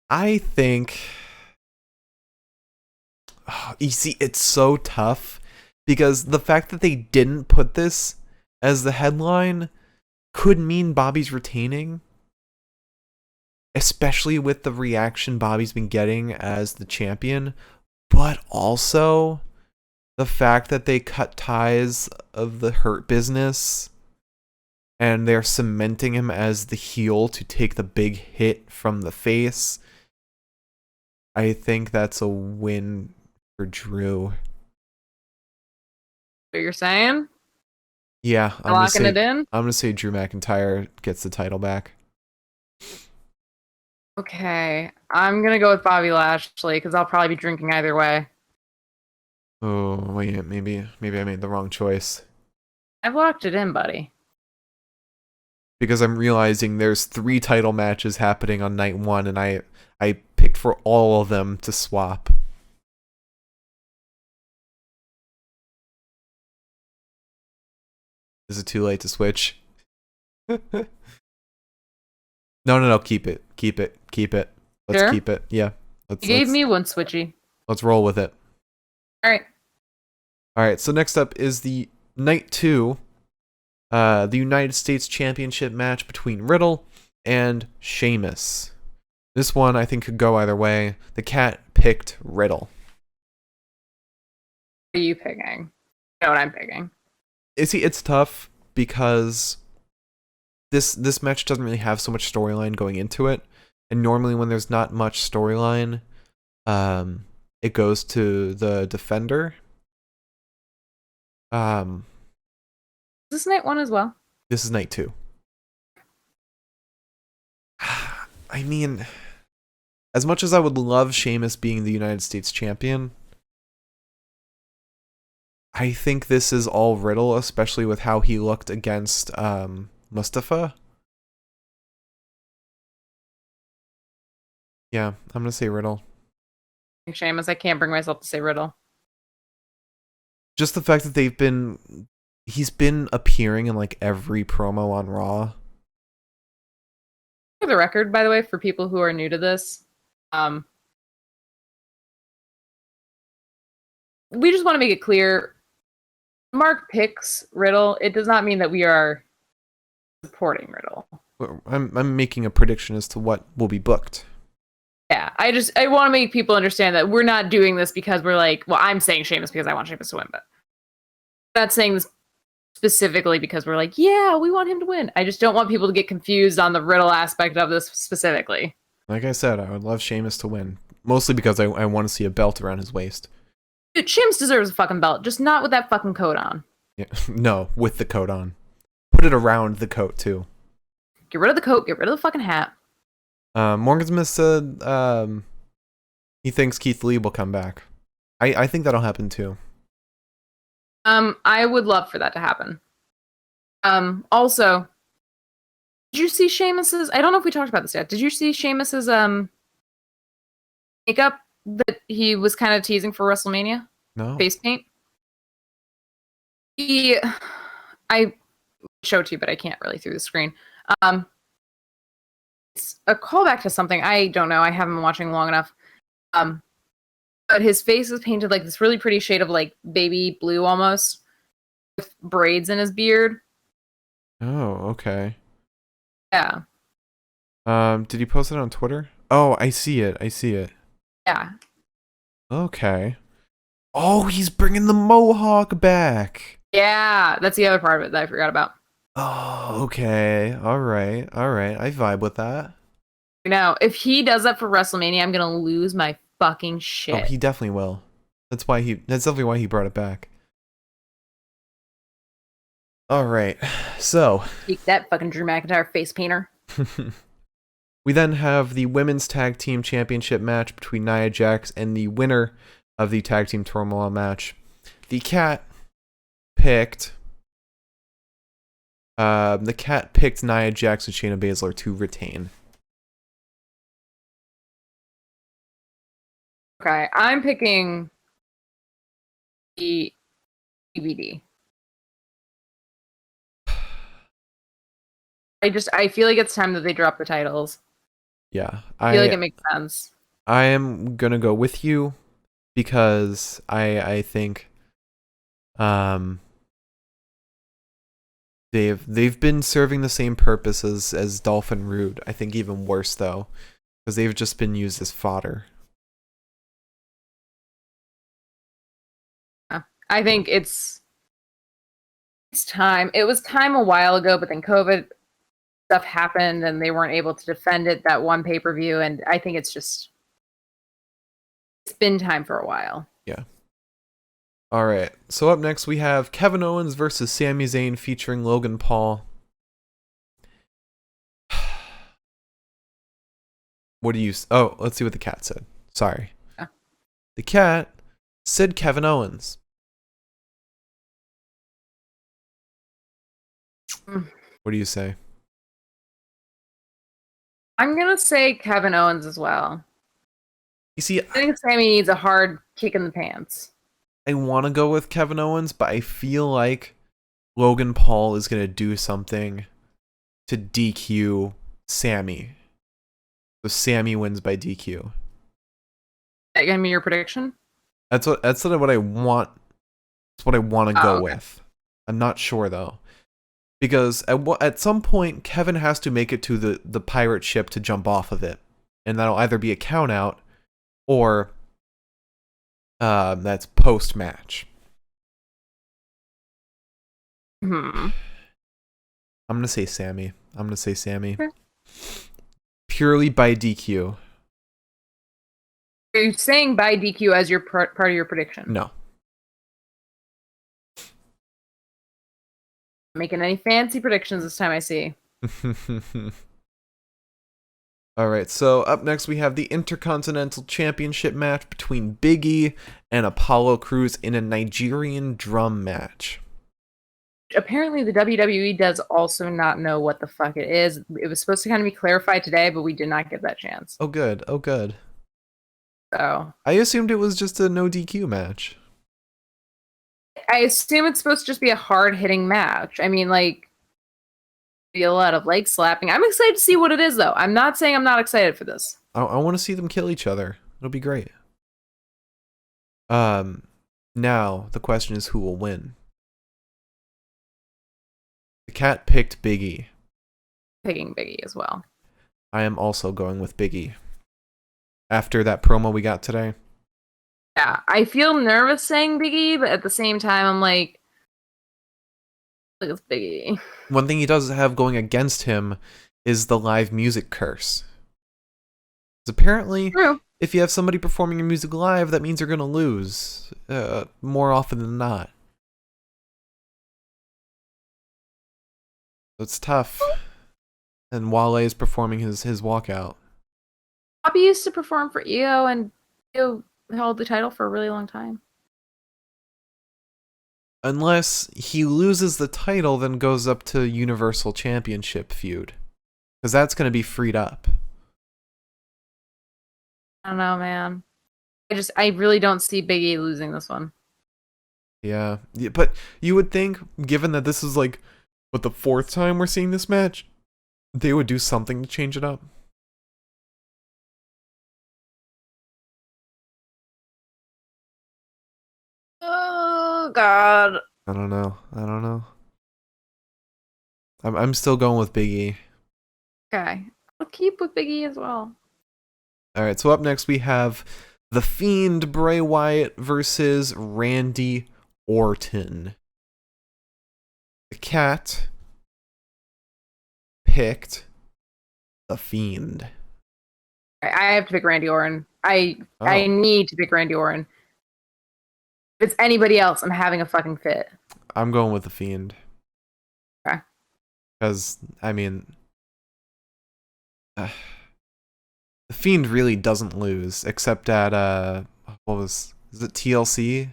I think... you see, it's so tough because the fact that they didn't put this as the headline could mean Bobby's retaining. Especially with the reaction Bobby's been getting as the champion. But also the fact that they cut ties of the Hurt Business and they're cementing him as the heel to take the big hit from the face. I think that's a win for Drew. What you're saying? Yeah, Locking it in? I'm gonna say Drew McIntyre gets the title back. Okay, I'm gonna go with Bobby Lashley because I'll probably be drinking either way. Oh wait, maybe I made the wrong choice. I've locked it in, buddy. Because I'm realizing there's 3 title matches happening on night 1, and I picked for all of them to swap. Is it too late to switch? No, keep it. Let's Sure? keep it. Yeah. You gave me one switchy. Let's roll with it. Alright. Alright, so next up is the night 2 The United States Championship match between Riddle and Sheamus. This one I think could go either way. The cat picked Riddle. What are you picking? You know what I'm picking. It's tough because this match doesn't really have so much storyline going into it, and normally when there's not much storyline, it goes to the defender. Is this night 1 as well? This is night 2. I mean, as much as I would love Sheamus being the United States champion, I think this is all Riddle, especially with how he looked against Mustafa. Yeah, I'm gonna say Riddle. Sheamus, I can't bring myself to say Riddle. Just the fact that he's been appearing in like every promo on Raw. For the record, by the way, for people who are new to this, we just want to make it clear. Mark picks Riddle. It does not mean that we are supporting Riddle. I'm making a prediction as to what will be booked. Yeah, I want to make people understand that we're not doing this because we're like, well, I'm saying Sheamus because I want Sheamus to win, but I'm not saying this specifically because we're like, yeah, we want him to win. I just don't want people to get confused on the Riddle aspect of this specifically. Like I said, I would love Sheamus to win. Mostly because I want to see a belt around his waist. Dude, Sheamus deserves a fucking belt, just not with that fucking coat on. Yeah, no, with the coat on. Put it around the coat, too. Get rid of the coat, get rid of the fucking hat. Morgan Smith said he thinks Keith Lee will come back. I think that'll happen, too. I would love for that to happen. Also, did you see Sheamus's... I don't know if we talked about this yet. Did you see Sheamus's makeup that he was kind of teasing for WrestleMania? No. Face paint? I show it to you, but I can't really through the screen. It's a callback to something. I don't know. I haven't been watching long enough. But his face is painted like this really pretty shade of like baby blue almost, with braids in his beard. Oh, okay. Yeah. Did he post it on Twitter? Oh, I see it. Yeah. Okay. Oh, he's bringing the mohawk back. Yeah, that's the other part of it that I forgot about. Oh, okay. All right. I vibe with that. Now, if he does that for WrestleMania, I'm gonna lose my fucking shit. Oh, he definitely will. That's definitely why he brought it back. All right. So, take that, fucking Drew McIntyre face painter. we then have the Women's Tag Team Championship match between Nia Jax and the winner of the Tag Team Turmoil match. The cat picked Nia Jax and Shayna Baszler to retain. Okay, I'm picking the DVD. I feel like it's time that they drop the titles. Yeah, I feel like it makes sense. I am gonna go with you because I think they've been serving the same purpose as Dolph and Rude. I think even worse though, because they've just been used as fodder. I think it's time. It was time a while ago, but then COVID stuff happened and they weren't able to defend it that one pay-per-view, and I think it's been time for a while. Yeah. All right. So up next we have Kevin Owens versus Sami Zayn featuring Logan Paul. What do you... Oh, let's see what the cat said. Sorry. Yeah. The cat said Kevin Owens. What do you say? I'm going to say Kevin Owens as well. You see, I think Sami needs a hard kick in the pants. I want to go with Kevin Owens, but I feel like Logan Paul is going to do something to DQ Sami. So Sami wins by DQ. Is that going to be your prediction? That's what I want. That's what I want to go okay. with. I'm not sure though. Because at some point, Kevin has to make it to the pirate ship to jump off of it. And that'll either be a count out or that's post-match. Hmm. I'm going to say Sammy. Okay. Purely by DQ. Are you saying by DQ as your part of your prediction? No. Making any fancy predictions this time, I see. Alright, so up next we have the Intercontinental Championship match between Big E and Apollo Crews in a Nigerian drum match. Apparently, the WWE does also not know what the fuck it is. It was supposed to kind of be clarified today, but we did not get that chance. Oh, good. So I assumed it was just a no DQ match. I assume it's supposed to just be a hard-hitting match. I mean, like, be a lot of leg slapping. I'm excited to see what it is, though. I'm not saying I'm not excited for this. I want to see them kill each other. It'll be great. Now the question is who will win. The cat picked Big E. Picking Big E as well. I am also going with Big E. After that promo we got today. Yeah, I feel nervous saying Big E, but at the same time, I'm like, look, it's Big E. One thing he does have going against him is the live music curse. Because apparently, True. if you have somebody performing your music live, that means you're going to lose. More often than not. So it's tough. And Wale is performing his walkout. Bobby used to perform for EO, and EO held the title for a really long time. Unless he loses the title, then goes up to Universal Championship feud. Because that's going to be freed up. I don't know, man. I really don't see Big E losing this one. Yeah, but you would think, given that this is like, what, the 4th time we're seeing this match, they would do something to change it up. Oh, God. I don't know. I'm still going with Big E. Okay. I'll keep with Big E as well. Alright, so up next we have The Fiend Bray Wyatt versus Randy Orton. The cat picked The Fiend. I have to pick Randy Orton. I need to pick Randy Orton. If it's anybody else, I'm having a fucking fit. I'm going with The Fiend. Okay. Because, I mean, The Fiend really doesn't lose, except at, is it TLC?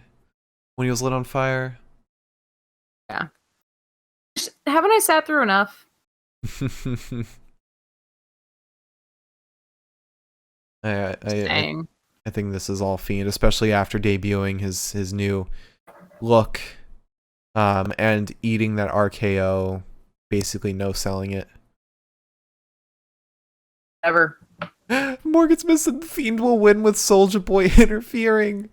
When he was lit on fire? Yeah. Haven't I sat through enough? I think this is all Fiend, especially after debuting his new look, and eating that RKO, basically no selling it. Ever. Morgan's missing. The Fiend will win with Soulja Boy interfering.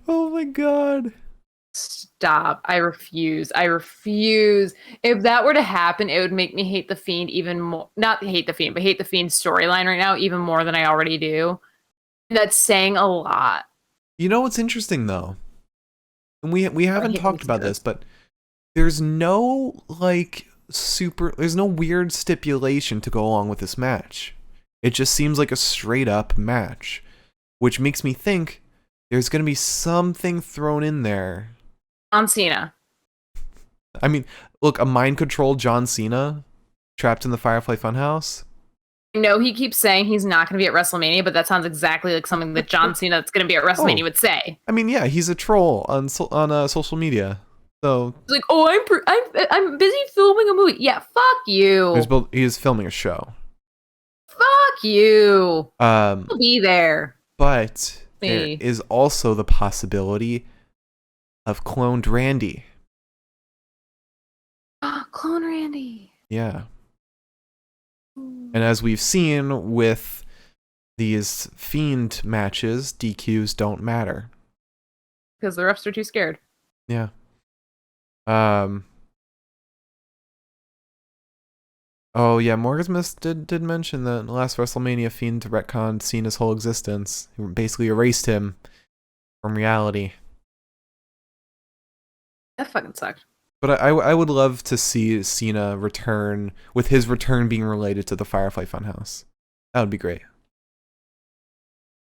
Oh my god. Stop. I refuse. If that were to happen, it would make me hate The Fiend even more. Not hate The Fiend, but hate The Fiend's storyline right now even more than I already do. That's saying a lot. You know what's interesting though? And we haven't talked about this, but there's no there's no weird stipulation to go along with this match. It just seems like a straight up match, which makes me think there's going to be something thrown in there. John Cena. I mean, look, a mind-controlled John Cena trapped in the Firefly Funhouse. I know he keeps saying he's not going to be at WrestleMania, but that sounds exactly like something that John Cena that's going to be at WrestleMania would say. I mean, yeah, he's a troll on social media. So he's like, "Oh, I'm busy filming a movie." Yeah, fuck you. He is filming a show. Fuck you. I'll be there. But there is also the possibility of cloned Randy. Clone Randy. Yeah. And as we've seen with these Fiend matches, DQs don't matter. because the refs are too scared. Yeah. Oh yeah, Morgan Smith did mention that last WrestleMania Fiend retconned Cena's whole existence. He basically erased him from reality. That fucking sucked. But I would love to see Cena return, with his return being related to the Firefly Funhouse. That would be great.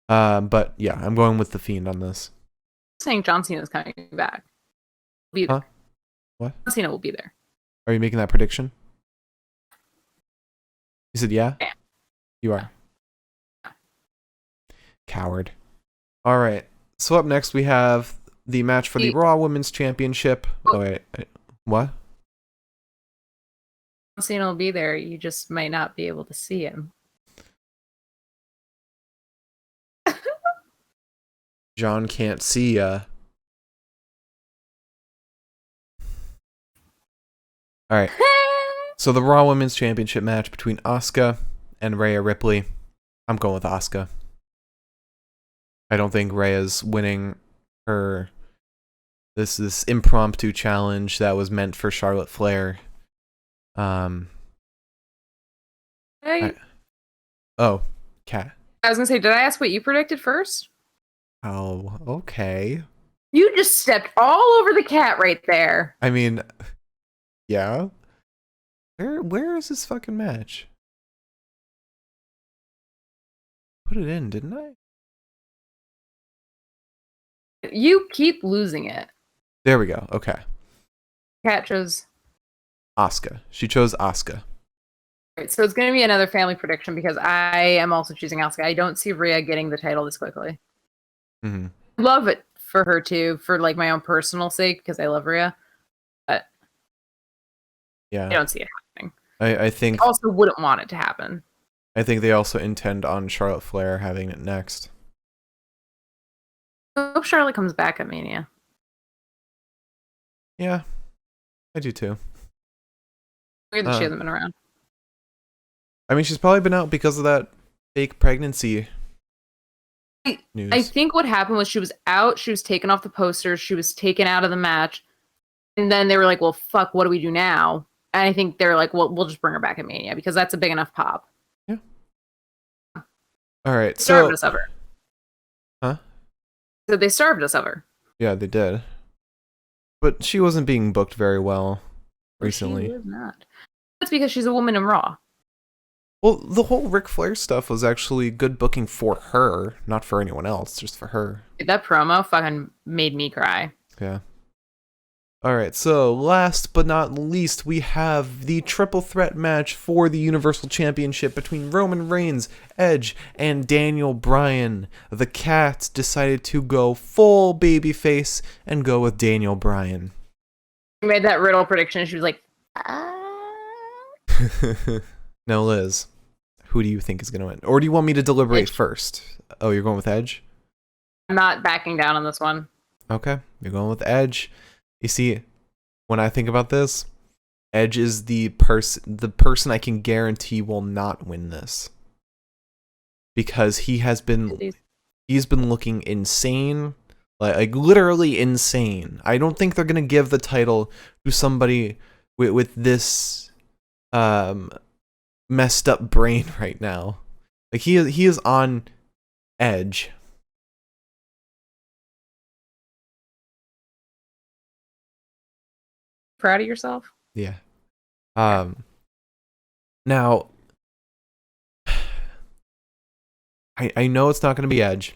But yeah, I'm going with the Fiend on this. Saying John Cena's coming back. Be there. Huh? What? John Cena will be there. Are you making that prediction? You said yeah? Yeah. You are. Coward. All right. So up next we have the match for the Raw Women's Championship. Oh wait. What? John Cena will be there. You just might not be able to see him. John can't see ya. All right. So the Raw Women's Championship match between Asuka and Rhea Ripley. I'm going with Asuka. I don't think Rhea's winning her this impromptu challenge that was meant for Charlotte Flair. Hey. Oh, Cat. I was gonna say, did I ask what you predicted first? Oh, okay. You just stepped all over the cat right there. I mean, yeah. Where is this fucking match? Put it in, didn't I? You keep losing it. There we go. Okay. Cat chose Asuka. She chose Asuka. Right, so it's going to be another family prediction because I am also choosing Asuka. I don't see Rhea getting the title this quickly. Mm-hmm. Love it for her too, for like my own personal sake because I love Rhea. But yeah, I don't see it happening. I think I also wouldn't want it to happen. I think they also intend on Charlotte Flair having it next. I hope Charlotte comes back at Mania. Yeah, I do too. Weird that she hasn't been around. I mean, she's probably been out because of that fake pregnancy news. I think what happened was she was out, she was taken off the posters, she was taken out of the match, and then they were like, well, fuck, what do we do now? And I think they're like, well, we'll just bring her back at Mania because that's a big enough pop. Yeah. All right, They starved us of her. Huh? So they starved us of her. Yeah, they did. But she wasn't being booked very well recently. She was not. That's because she's a woman in Raw. Well, the whole Ric Flair stuff was actually good booking for her, not for anyone else, just for her. Dude, that promo fucking made me cry. Yeah. All right, so last but not least, we have the triple threat match for the Universal Championship between Roman Reigns, Edge, and Daniel Bryan. The Cat decided to go full babyface and go with Daniel Bryan. She made that Riddle prediction. She was like, Now, Liz, who do you think is going to win? Or do you want me to deliberate Edge. first? Oh, you're going with Edge? I'm not backing down on this one. Okay, you're going with Edge. You see, when I think about this, Edge is the person I can guarantee will not win this. Because he's been looking insane, like literally insane. I don't think they're going to give the title to somebody with this messed up brain right now. Like he is on edge. Proud of yourself? Yeah. Now I know it's not going to be Edge.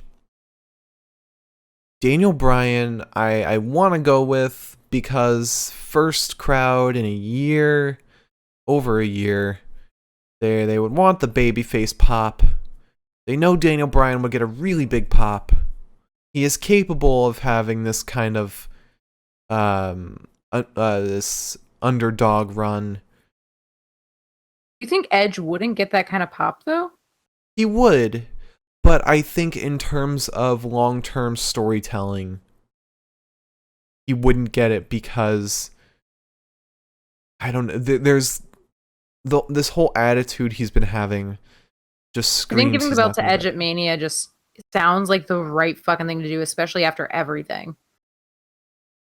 Daniel Bryan, I want to go with because first crowd in a year, over a year, they would want the babyface pop. They know Daniel Bryan would get a really big pop. He is capable of having this kind of this underdog run. You think Edge wouldn't get that kind of pop though? He would, but I think in terms of long-term storytelling, he wouldn't get it because I don't know. There's this whole attitude he's been having just screams. I think giving the he's belt not to gonna Edge get at Mania just sounds like the right fucking thing to do, especially after everything.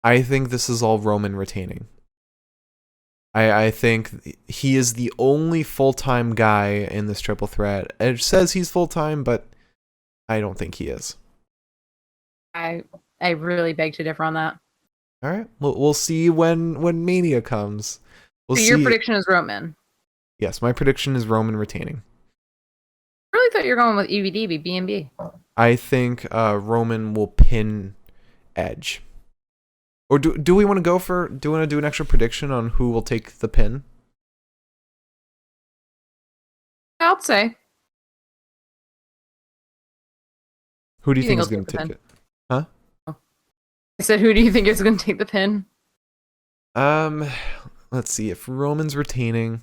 I think this is all Roman retaining. I think he is the only full-time guy in this triple threat. Edge says he's full-time, but I don't think he is. I really beg to differ on that. All right, we'll see when Mania comes. We'll So see. your prediction is Roman. Yes, my prediction is Roman retaining. I really thought you were going with EVD, B&B. I think Roman will pin Edge. Or do we want to go for? Do we want to do an extra prediction on who will take the pin? I'll say. Who do you think will is going to take it? Huh? I said, who do you think is going to take the pin? Let's see. If Roman's retaining,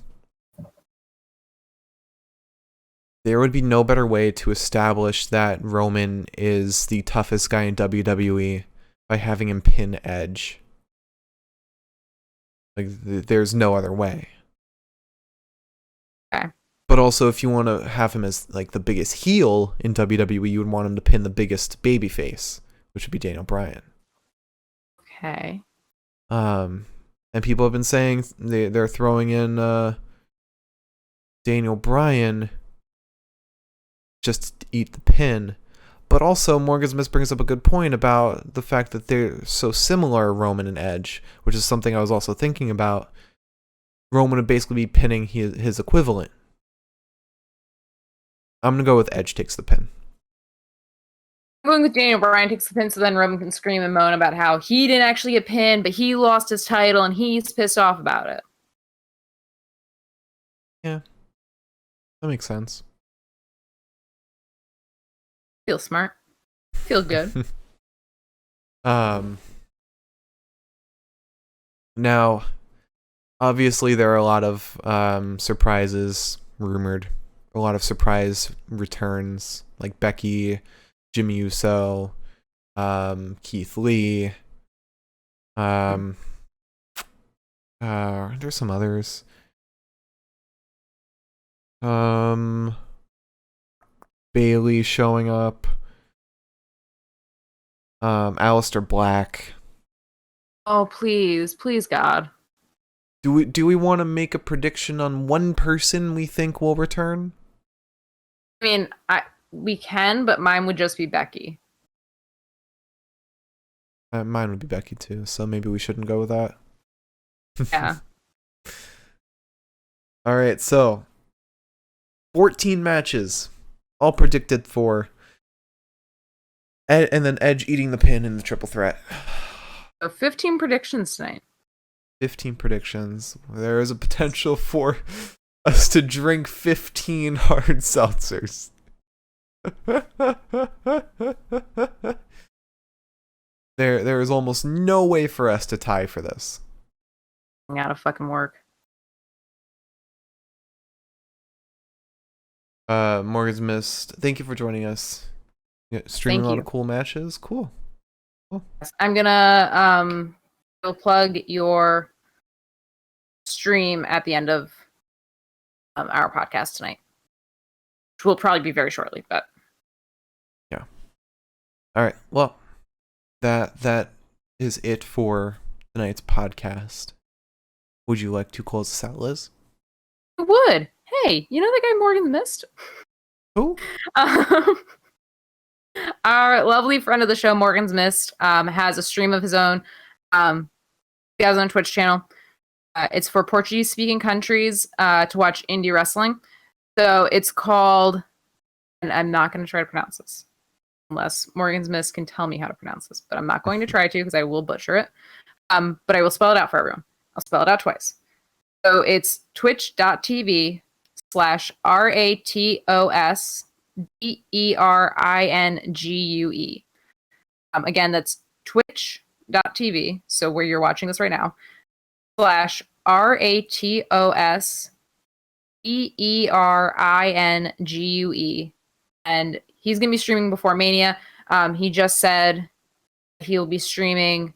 there would be no better way to establish that Roman is the toughest guy in WWE by having him pin Edge. Like, there's no other way. Okay. But also, if you want to have him as like the biggest heel in WWE, you would want him to pin the biggest babyface, which would be Daniel Bryan. Okay. And people have been saying they're throwing in Daniel Bryan just to eat the pin. But also, Morgan Smith brings up a good point about the fact that they're so similar, Roman and Edge, which is something I was also thinking about. Roman would basically be pinning his equivalent. I'm going to go with Edge takes the pin. I'm going with Daniel Bryan takes the pin, so then Roman can scream and moan about how he didn't actually get pinned, but he lost his title and he's pissed off about it. Yeah. That makes sense. Feel smart. Feel good. Now, obviously there are a lot of surprises rumored. A lot of surprise returns, like Becky, Jimmy Uso, Keith Lee. There's some others. Bailey showing up. Aleister Black. Oh, please, God. Do we want to make a prediction on one person we think will return? I mean, we can, but mine would just be Becky. Mine would be Becky too, so maybe we shouldn't go with that. Yeah. All right, so 14 matches, all predicted for, and then Edge eating the pin in the triple threat. So 15 predictions tonight. 15 predictions. There is a potential for us to drink 15 hard seltzers. There is almost no way for us to tie for this. Out of fucking work. Morgan's missed. Thank you for joining us. Yeah, streaming a lot of cool matches. Cool. I'm gonna go plug your stream at the end of our podcast tonight, which will probably be very shortly. But yeah. All right. Well, that is it for tonight's podcast. Would you like to close this out, Liz? I would. Hey, you know that guy Morgan missed? Who? Our lovely friend of the show, Morgan's Mist, has a stream of his own. He has his own Twitch channel. It's for Portuguese-speaking countries to watch indie wrestling. So it's called, and I'm not going to try to pronounce this, unless Morgan's Mist can tell me how to pronounce this, but I'm not going to try to because I will butcher it. But I will spell it out for everyone. I'll spell it out twice. So it's twitch.tv/RATOSDERINGUE. Again, that's twitch.tv, so where you're watching this right now, /RATOSDERINGUE. And he's going to be streaming before Mania. He just said he'll be streaming.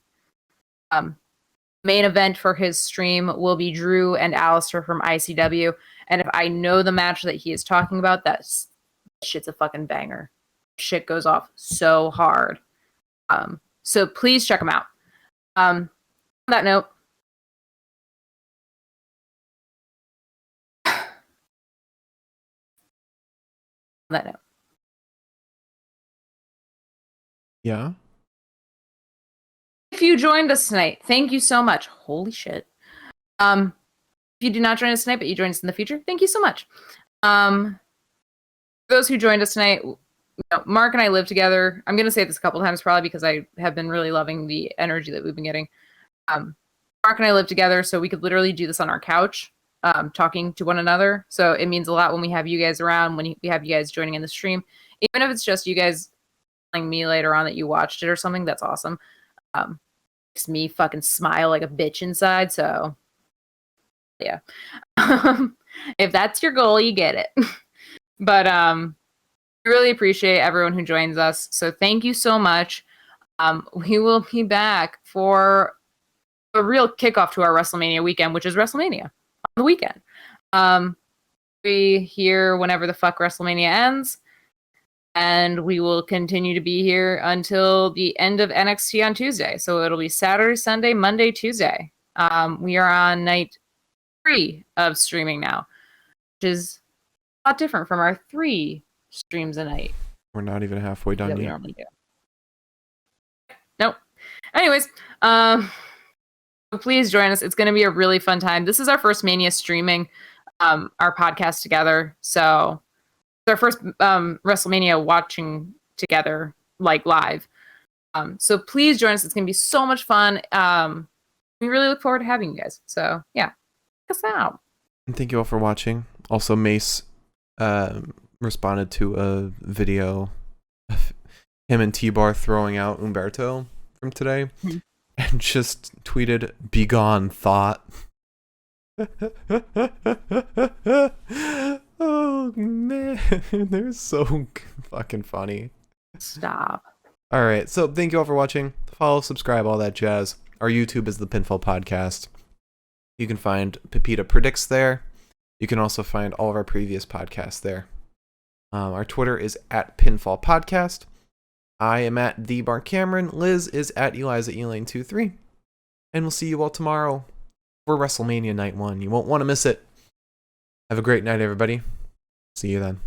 Main event for his stream will be Drew and Aleister from ICW. And if I know the match that he is talking about, that shit's a fucking banger. Shit goes off so hard. So please check him out. On that note, Yeah. if you joined us tonight, thank you so much. Holy shit. If you did not join us tonight, but you joined us in the future, thank you so much. For those who joined us tonight, Mark and I live together. I'm going to say this a couple times probably because I have been really loving the energy that we've been getting. Mark and I live together, so we could literally do this on our couch, talking to one another. So it means a lot when we have you guys around, when we have you guys joining in the stream. Even if it's just you guys telling me later on that you watched it or something, that's awesome. Makes me fucking smile like a bitch inside, so yeah. If that's your goal, you get it. But we really appreciate everyone who joins us. So thank you so much. We will be back for a real kickoff to our WrestleMania weekend, which is WrestleMania on the weekend. We here whenever the fuck WrestleMania ends, and we will continue to be here until the end of NXT on Tuesday. So it'll be Saturday, Sunday, Monday, Tuesday. We are on night 3 of streaming now, which is a lot different from our 3 streams a night. We're not even halfway done that we yet. normally do. Nope. Anyways, please join us. It's going to be a really fun time. This is our first Mania streaming our podcast together. So it's our first WrestleMania watching together, like live. So please join us. It's going to be so much fun. We really look forward to having you guys. So yeah, check us out. And thank you all for watching. Also, Mace responded to a video of him and T-Bar throwing out Umberto from today. And just tweeted, "Begone, thought." Oh man, they're so fucking funny. Stop. All right, so thank you all for watching. Follow, subscribe, all that jazz. Our YouTube is the Pinfall Podcast. You can find Pepita Predicts there. You can also find all of our previous podcasts there. Our Twitter is at Pinfall Podcast. I am at The Bar Cameron. Liz is at Eliza Elaine23. And we'll see you all tomorrow for WrestleMania Night 1. You won't want to miss it. Have a great night, everybody. See you then.